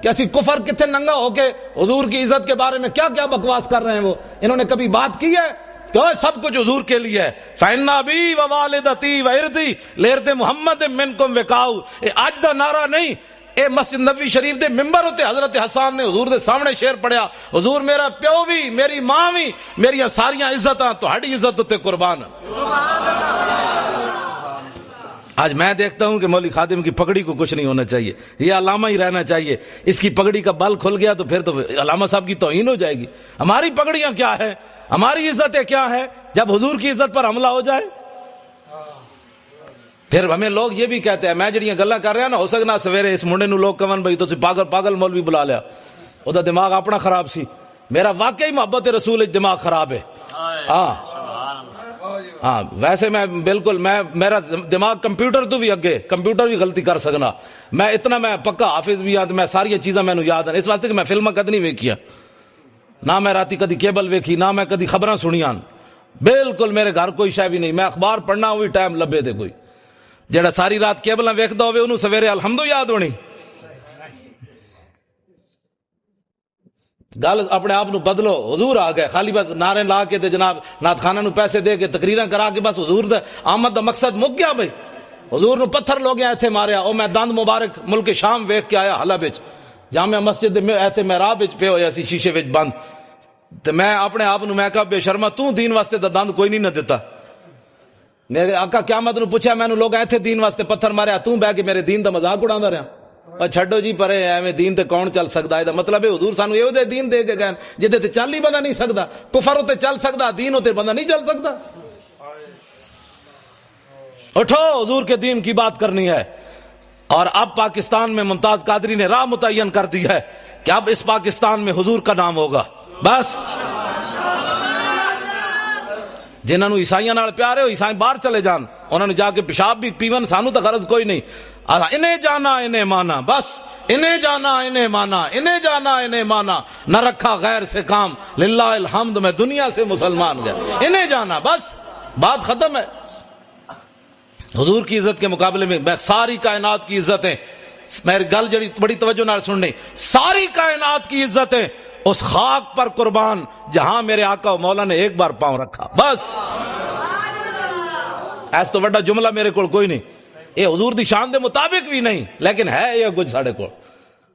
کہ اسی کفر کتنے ننگا ہو کے حضور کی عزت کے بارے میں کیا کیا بکواس کر رہے ہیں، وہ انہوں نے کبھی بات کی ہے کہ سب کچھ حضور کے لیے ہے، فَإِنَّ أَبِي وَوَالِدَتِي وَإِرْضِي لِإِرْضِ مُحَمَّدٍ مِنْكُمْ وِقَاؤُ، اے آج دا نعرہ نہیں، اے مسجد نبوی شریف دے ممبر ہوتے حضرت حسان نے حضور دے سامنے شعر پڑھیا، حضور میرا پیو بھی میری ماں بھی میری ساریاں عزتاں تہاڈی عزت تے قربان۔ آج میں دیکھتا ہوں کہ مولوی خادم کی پگڑی کو کچھ نہیں ہونا چاہیے، یہ علامہ ہی رہنا چاہیے، اس کی پگڑی کا بل کھل گیا تو پھر تو علامہ صاحب کی توہین ہو جائے گی۔ ہماری پگڑیاں کیا ہے، ہماری عزتیں کیا ہے جب حضور کی عزت پر حملہ ہو جائے؟ پھر ہمیں لوگ یہ بھی کہتے ہیں، میں جڑیاں گلاں کر رہا ہوں نا، ہو سکنا سویرے اس منڈے نو لوگ کہن بھائی تسی پاگل مولوی بلا لیا، او دا دماغ اپنا خراب سی، میرا واقعی محبت رسول وچ دماغ خراب ہے، ہاں ویسے میں بالکل میرا دماغ کمپیوٹر تو بھی اگے، کمپیوٹر بھی غلطی کر سکنا، میں پکا حافظ بھی ہاں، میں ساری چیزاں مینوں یاد ہیں، اس واسطے کہ میں فلماں کد نہیں ویکھیاں، نہ میں راتی کدی کیبل ویکھی، نہ میں کدی خبراں سنیاں، بالکل میرے گھر کوئی شے بھی نہیں، میں اخبار پڑھنا وہی ٹائم لبے دے، کوئی جڑا ساری رات کیبلاں ویکھدا ہوے انہوں سویرے الحمد یاد ہونی۔ گل اپنے آپ نو بدلو، حضور آ گئے، خالی بس نعرے لا کے تے جناب نعت خانہ نو پیسے دے کے تقریراں کرا کے بس حضور دا آمد دا مقصد مک گیا بھائی، حضور نو پتھر لوگ ایتھے ماریا، او میں دند مبارک ملک شام ویکھ کے آیا حلب وچ، جامع مسجد دے ایتھے محراب وچ پے ہویا سی شیشے وچ بند، تے میں اپنے آپ نو میں کہا بے شرما تو دین واسطے دا دند کوئی نہیں نہ دتا، میرے آقا قیامت نو پوچھا میں لوگ ایتھے دین واسطے پتھر ماریا تو بہ کے میرے دین دا مذاق اڑاوندا رہیا اور چھڈو جی پرے ایویں دین تے کون چل سکدا ہے مطلب ہے حضور سانو ایو دے دین دے کے گئے جدے تے چل ہی بندہ نہیں سکدا کفر تے چل سکدا دین تے بندہ نہیں چل سکدا اٹھو حضور کے دین کی بات کرنی ہے اور اب پاکستان میں ممتاز قادری نے راہ متعین کر دی ہے کہ اب اس پاکستان میں حضور کا نام ہوگا بس جنہاں نو عیسائیاں نال پیار ہے عیسائی باہر چلے جان انہاں نو جا کے پیشاب بھی پیون سانو تو غرض کوئی نہیں انہیں جانا انہیں مانا بس انہیں جانا انہیں مانا انہیں جانا انہیں مانا نہ رکھا غیر سے کام للہ الحمد میں دنیا سے مسلمان گیا انہیں جانا بس بات ختم ہے حضور کی عزت کے مقابلے میں ساری کائنات کی عزتیں میری گل جڑی بڑی توجہ نال سننی ساری کائنات کی عزتیں اس خاک پر قربان جہاں میرے آقا و مولا نے ایک بار پاؤں رکھا بس ایس تو بڑا جملہ میرے کو کوئی نہیں یہ حضور دی شان دے مطابق بھی نہیں لیکن ہے یہ کچھ ساڑے کو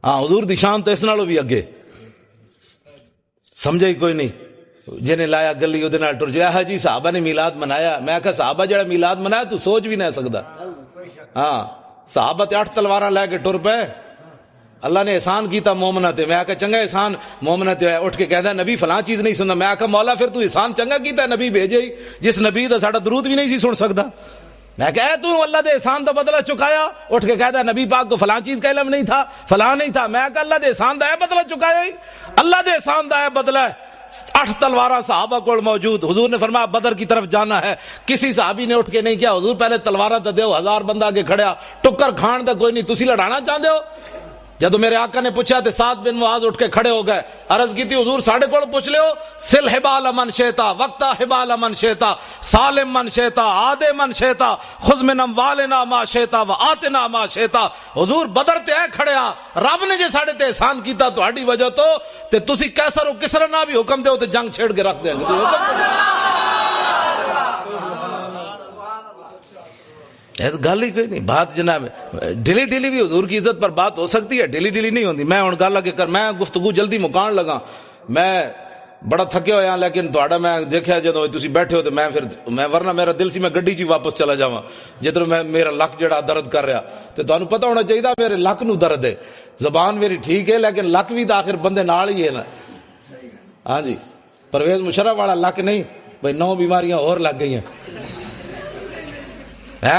ہاں حضور دی شان تو اس نالوں بھی اگے سمجھے ہی کوئی نہیں جنہیں لایا گلی وہ ٹر جایا جی صحابہ نے میلاد منایا میں کہا صحابہ جڑا میلاد منایا تو سوچ بھی نہیں سکتا ہاں صحابہ تے 8 تلواراں لے کے ٹر پے اللہ نے احسان کیتا مومنا تے میں کہا چنگا احسان مومنا تے اٹھ کے کہدا نبی فلاں چیز نہیں سندا میں کہا مولا پھر تو احسان چنگا کیتا نبی بھیجے ہی جس نبی دا ساڈا درود بھی نہیں سی سن سکدا میں کہا تو اللہ دے احسان دا بدلہ چکایا اٹھ کے کہدا نبی پاک کو فلاں چیز کا علم نہیں تھا فلاں نہیں تھا میں کہا اللہ دے احسان دا ہے بدلہ چکایا ہی اللہ دے احسان دا ہے بدلہ ہے 8 تلواراں صحابہ کو موجود حضور نے فرمایا بدر کی طرف جانا ہے کسی صحابی نے اٹھ کے نہیں کیا حضور پہلے تلواراں تے دیو 1000 بندہ آگے کھڑیا ٹکر کھان دا کوئی نہیں تسی لڑانا چاہندے ہو جدو میرے آقا نے پوچھا تے سعد بن معاذ اٹھ کے کھڑے ہو گئے عرض کی تھی حضور ساڑھے کو پوچھ لے ہو سل حبال من شیتا وقتا حبال من شیتا سالم من شیتا آدے من شیتا خذ من اموالنا ما شیتا و آتنا ما شیتا حضور بدر تے اے کھڑیا رب نے جے ساڑھے تے احسان کیتا تو ہڈی وجہ تو تے تسی کیسر و کسر نہ بھی حکم دے ہو تے جنگ چھیڑ کے رکھ دیں گل ہی کوئی نہیں بات جناب ڈیلی ڈیلی بھی حضور کی عزت پر بات ہو سکتی ہے ڈیلی ڈیلی نہیں ہوتی میں ہوں گل اگے کر میں گفتگو جلدی مکان لگا میں بڑا تھکے ہویا لیکن تھوڑا میں دیکھا جدو تسی بیٹھے ہو تو میں ورنہ میرا دل سی میں گڈی چ واپس چلا جاواں جدھر میں میرا لک جڑا درد کر رہا تو تانوں پتہ ہونا چاہیے میرے لک نو درد ہے زبان میری ٹھیک ہے لیکن لک بھی تو آخر بندے نال ہی ہے نا ہاں جی پرویز مشرف والا لک نہیں بھائی 9 بیماریاں اور لگ گئی ہیں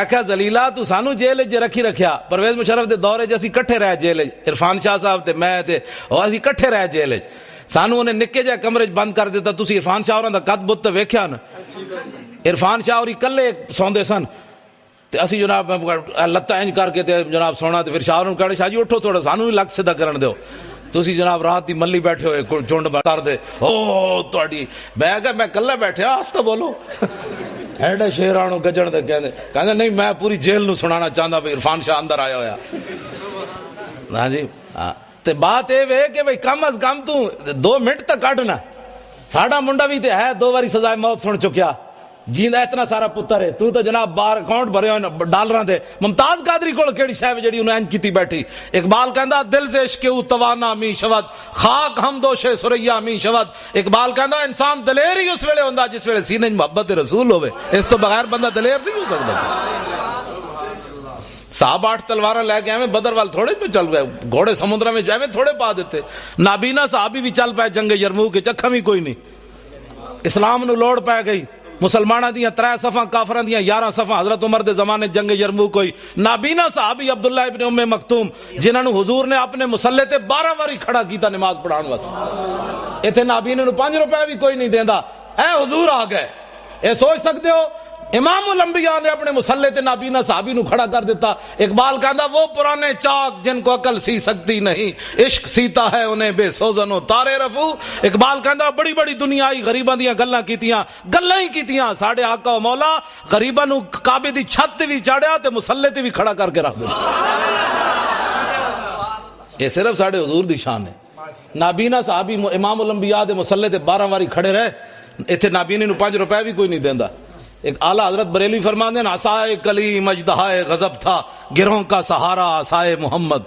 کیا زلیلا تو سانو جیل چ رکھی رکھیا پرویز مشرف دے دورے چ اسی کٹھے رہ جیل عرفان شاہ صاحب تے میں تے اور اسی کٹھے رہ جیل سانو انہیں نکے جے کمرے بند کر دیتا تسی عرفان شاہ ہوراں دا قد بت ویکھیا نا عرفان شاہ ہوری کلے سوندے سن تے اسی جناب لتاں انج کر کے تے جناب سونا تے پھر شاہ نوں کہنا شاہ جی اٹھو تھوڑا سانو بھی لگ سیدھا کرن دیو تسی جناب رات دی ملی بیٹھے ہوئے چونڈ کر دے او تہاڈی میں کہ میں کلے بیٹھیا آستہ بولو ایڈے شیرانو گجن دے کہندے نہیں میں پوری جیل نو سنانا چاہندا بھئی عرفان شاہ اندر آیا ہویا ہاں جی تے بات اے وے کہ بھئی کم از کم تو 2 منٹ تک کڈنا ساڈا منڈا بھی تے ہے 2 باری سزائے موت سن چکیا جیندا اتنا سارا پتر ہے تو جناب بار اکاؤنٹ بھرے ہوئے ڈالراں دے ممتاز قادری کول کیڑی شے جڑی انہاں انج کیتی بیٹھی اقبال کہندا دل سے عشق او توانا می شود خاک ہم دوش سریا می شود اقبال کہندا انسان دلیر ہی اس ویلے ہوندا جس ویلے سینے محبت رسول ہوے اس تو بغیر بندہ دلیر نہیں ہو سکدا صاحب 8 تلواراں لے کے ایویں بدر وال تھوڑے پہ چل گئے گھوڑے سمندر میں ایویں تھوڑے پا دیتے نابینا صحابی بھی چل پائے جنگ یرموک کے چکھا بھی کوئی نہیں اسلام نو لوڑ پے گئی مسلمانہ دیاں 3 صفاں کافراں دیاں 11 صفاں حضرت عمر دے زمانے جنگ یرموک ہوئی نابینا صحابی عبداللہ ابن ام مکتوم جنہاں نو حضور نے اپنے مسلح تے 12 واری کھڑا کیتا نماز پڑھان واسطے ایتھے نابینے نو 5 روپے بھی کوئی نہیں دیندا اے حضور آ گئے اے سوچ سکتے ہو امام الانبیاء نے اپنے مسلح تے نابینا صحابی نو کھڑا کر دیتا اقبال کہندا وہ پرانے چاک جن کو عقل سی سکتی نہیں عشق سیتا ہے انہیں بے سوزن و تارے رفو اقبال کہندا بڑی بڑی دنیا آئی غریباں دیاں گلاں ہی کیتیاں ساڈے آقا و مولا غریباں نو کعبے دی چھت تے وی چاڑیا تے مسلح تے وی کھڑا کر کے رکھ دتا یہ صرف ساڈے حضور دی شان ہے نابینا صحابی امام الانبیاء دے مسلح تے 12 واری کھڑے رہے ایتھے نابینے نو 5 روپے بھی کوئی نہیں دیندا ایک اعلیٰ حضرت بریلوی فرماتے ہیں عصائے کلیم اژدہائے غضب تھا گروہوں کا سہارا عصائے محمد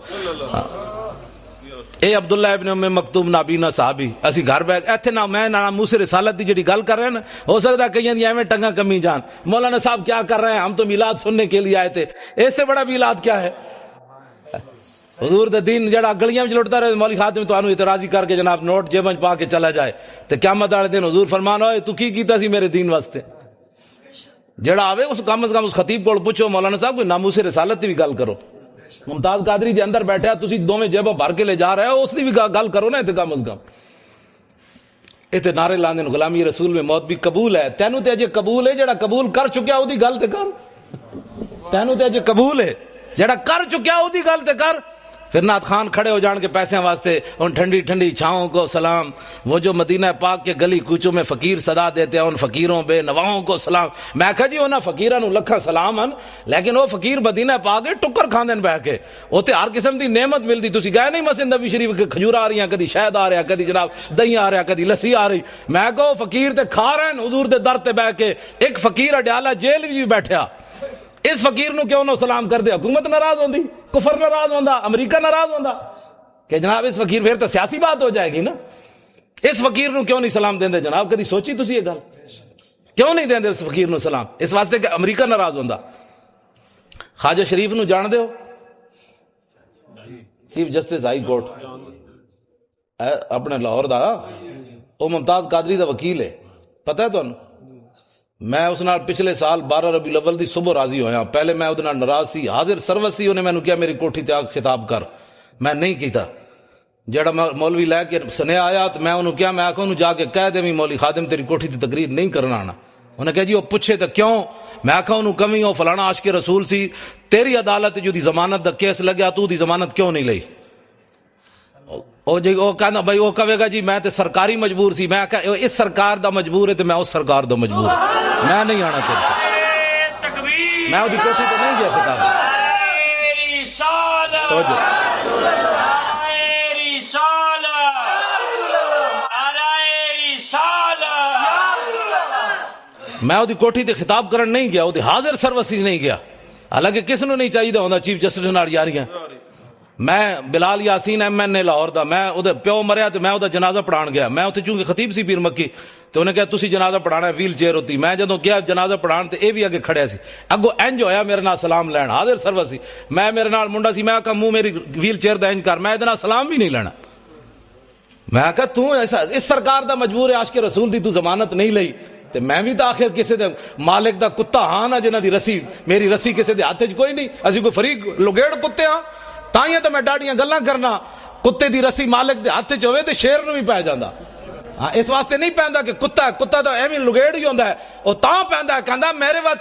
اے عبداللہ ابن ام مکتوم نابینا صحابی اسی گھر بیٹھ ایتھے نہ میں نہ موسی رسالت دی جڑی گل کر رہے ہیں نا، ہو سکتا ہے کہیں دی ایویں ٹنگا کمی جان مولانا صاحب کیا کر رہے ہیں، ہم تو میلاد سننے کے لیے آئے تھے، اس سے بڑا میلاد کیا ہے؟ حضور دے دین جڑا گلیاں وچ لٹدا رہے مولوی خاتم تانوں اعتراضی کر کے جناب نوٹ جیب وچ پا کے چلا جائے تے قیامت والے دن حضور فرمان ہوئے تو کی کیتا سی میرے دین واسطے؟ جڑا آوے اس کم از کم اس خطیب کو پوچھو مولانا صاحب کوئی ناموس رسالت دی بھی گل کرو، ممتاز قادری جے اندر بیٹھا تسی دوویں جیباں بھر کے لے جا رہے ہو اس دی بھی گل کرو نا، تے کم از کم تے نعرے لاندے غلامی رسول میں موت بھی قبول ہے، تینوں تے اجے قبول ہے، جڑا قبول کر چکیا او دی گل تے کر، تینوں تے اجے قبول ہے، جڑا کر چکیا او دی گل تے کر۔ پھر نعت خان کھڑے ہو جان کے پیسے واسطے ان ٹھنڈی ٹھنڈی چھاؤں کو سلام، وہ جو مدینہ پاک کے گلی کوچوں میں فقیر صدا دیتے ہیں ان فقیروں بے نواؤں کو سلام۔ میں کہا جی انہاں فقیراں نوں لکھاں سلام ہیں، لیکن وہ فقیر مدینہ پاک کے ٹکر کھاندے بہ کے، اوتے ہر قسم دی نعمت ملدی، تسی گئے نہیں مسجد نبی شریف کے کھجور آ رہی ہیں، کدی شہد آ رہا کدی جناب دہی آ رہا کدی لسی آ رہی، میں کہو فقیر تے کھا رہے ہیں حضور دے در تے بہ کے، ایک فقیر اڈیالہ جیل وچ بھی بیٹھا، اس فقیر نو کیوں نہ سلام کر دے؟ حکومت ناراض ہوندی، کفر ناراض ہوندا، امریکہ ناراض ہوندا کہ جناب اس فقیر، پھر تو سیاسی بات ہو جائے گی نا، اس فقیر نو کیوں نہیں سلام دیندے جناب؟ کدی سوچی تسی یہ گل؟ کیوں نہیں دیندے اس فقیر نو سلام؟ اس واسطے کہ امریکہ ناراض ہوندا۔ خواجہ شریف نو جان دے ہو؟ چیف جسٹس ہائی کورٹ اپنے لاہور دا، او ممتاز قادری دا وکیل ہے، پتہ ہے تانوں؟ میں اس نال پچھلے سال 12 ربیع الاول دی صبح راضی ہویا، پہلے میں اودے نال ناراض سی، حاضر سروس سی، انہیں مینوں کیا میری کوٹھی تے آ خطاب کر، میں نہیں کیتا، جڑا مولوی لے کے سنیا آیا تو میں انہوں کیا، میں آکھوں انہوں جا کے کہہ دے مولوی خادم تیری کوٹھی تے تقریر نہیں کرنا آنا، انہیں کہا جی وہ پوچھے تو کیوں، میں آکھا انہوں کمی ہو فلانا عاشق رسول سی، تیری عدالت جو دی ضمانت دا کیس لگیا تو دی ضمانت کیوں نہیں لئی؟ او جی او کہنا بھائی او کہے گا جی میں تے سرکاری مجبور سی، میں کہا اس سرکار دا مجبور ہے تے میں اس سرکار دا مجبور ہوں، میں نہیں آنا چاہتا، میں وہ کوٹھی تے نہیں گیا خطاب۔ میں وہ کوٹھی تے خطاب کرن نہیں گیا، وہ حاضر سروسی نہیں گیا، حالانکہ کس نو نہیں چاہیے ہوندا چیف جسٹس نال یاریاں۔ میں بلال یاسین ایم این اے لاہور دا، میں وہ پیو مریا تو میں وہ جنازہ پڑھان گیا، میں اتنے چونکہ خطیب سی پیر مکی تو انہیں کہا تسی جنازہ پڑھانا ہے، ویل چیئر ہوتی، میں جدوں گیا جنازہ پڑھان تے اے بھی اگے کھڑیا سی، اگو انج ہویا میرے نال سلام لین، حاضر سروس سی، میں میرے نال منڈا سی، میں کہا منہ میری ویل چیئر دا انج کر، میں ادنا سلام بھی نہیں لینا، میں کہا تو ایسا اس سرکار دا مجبور ہے عاشق رسول دی تو ضمانت نہیں لئی، تے میں بھی تو آخر کسی دے مالک دا کتا ہاں نا جنہ دی رسی، میری رسی کسی دے ہاتھ وچ کوئی نہیں، اسی کوئی فریق لگیڑ کتے ہاں، تائیں تو میں ڈاڈیاں گلاں کرنا، کتے دی رسی مالک دے ہاتھ وچ ہوے تے شیر نو بھی پے جاندا، ہاں اس واسطے نہیں پیندا کہ کتا تو ایویں لگیڑ ہی ہوندا ہے، او تاں پیندا ہے کہندا میرے وا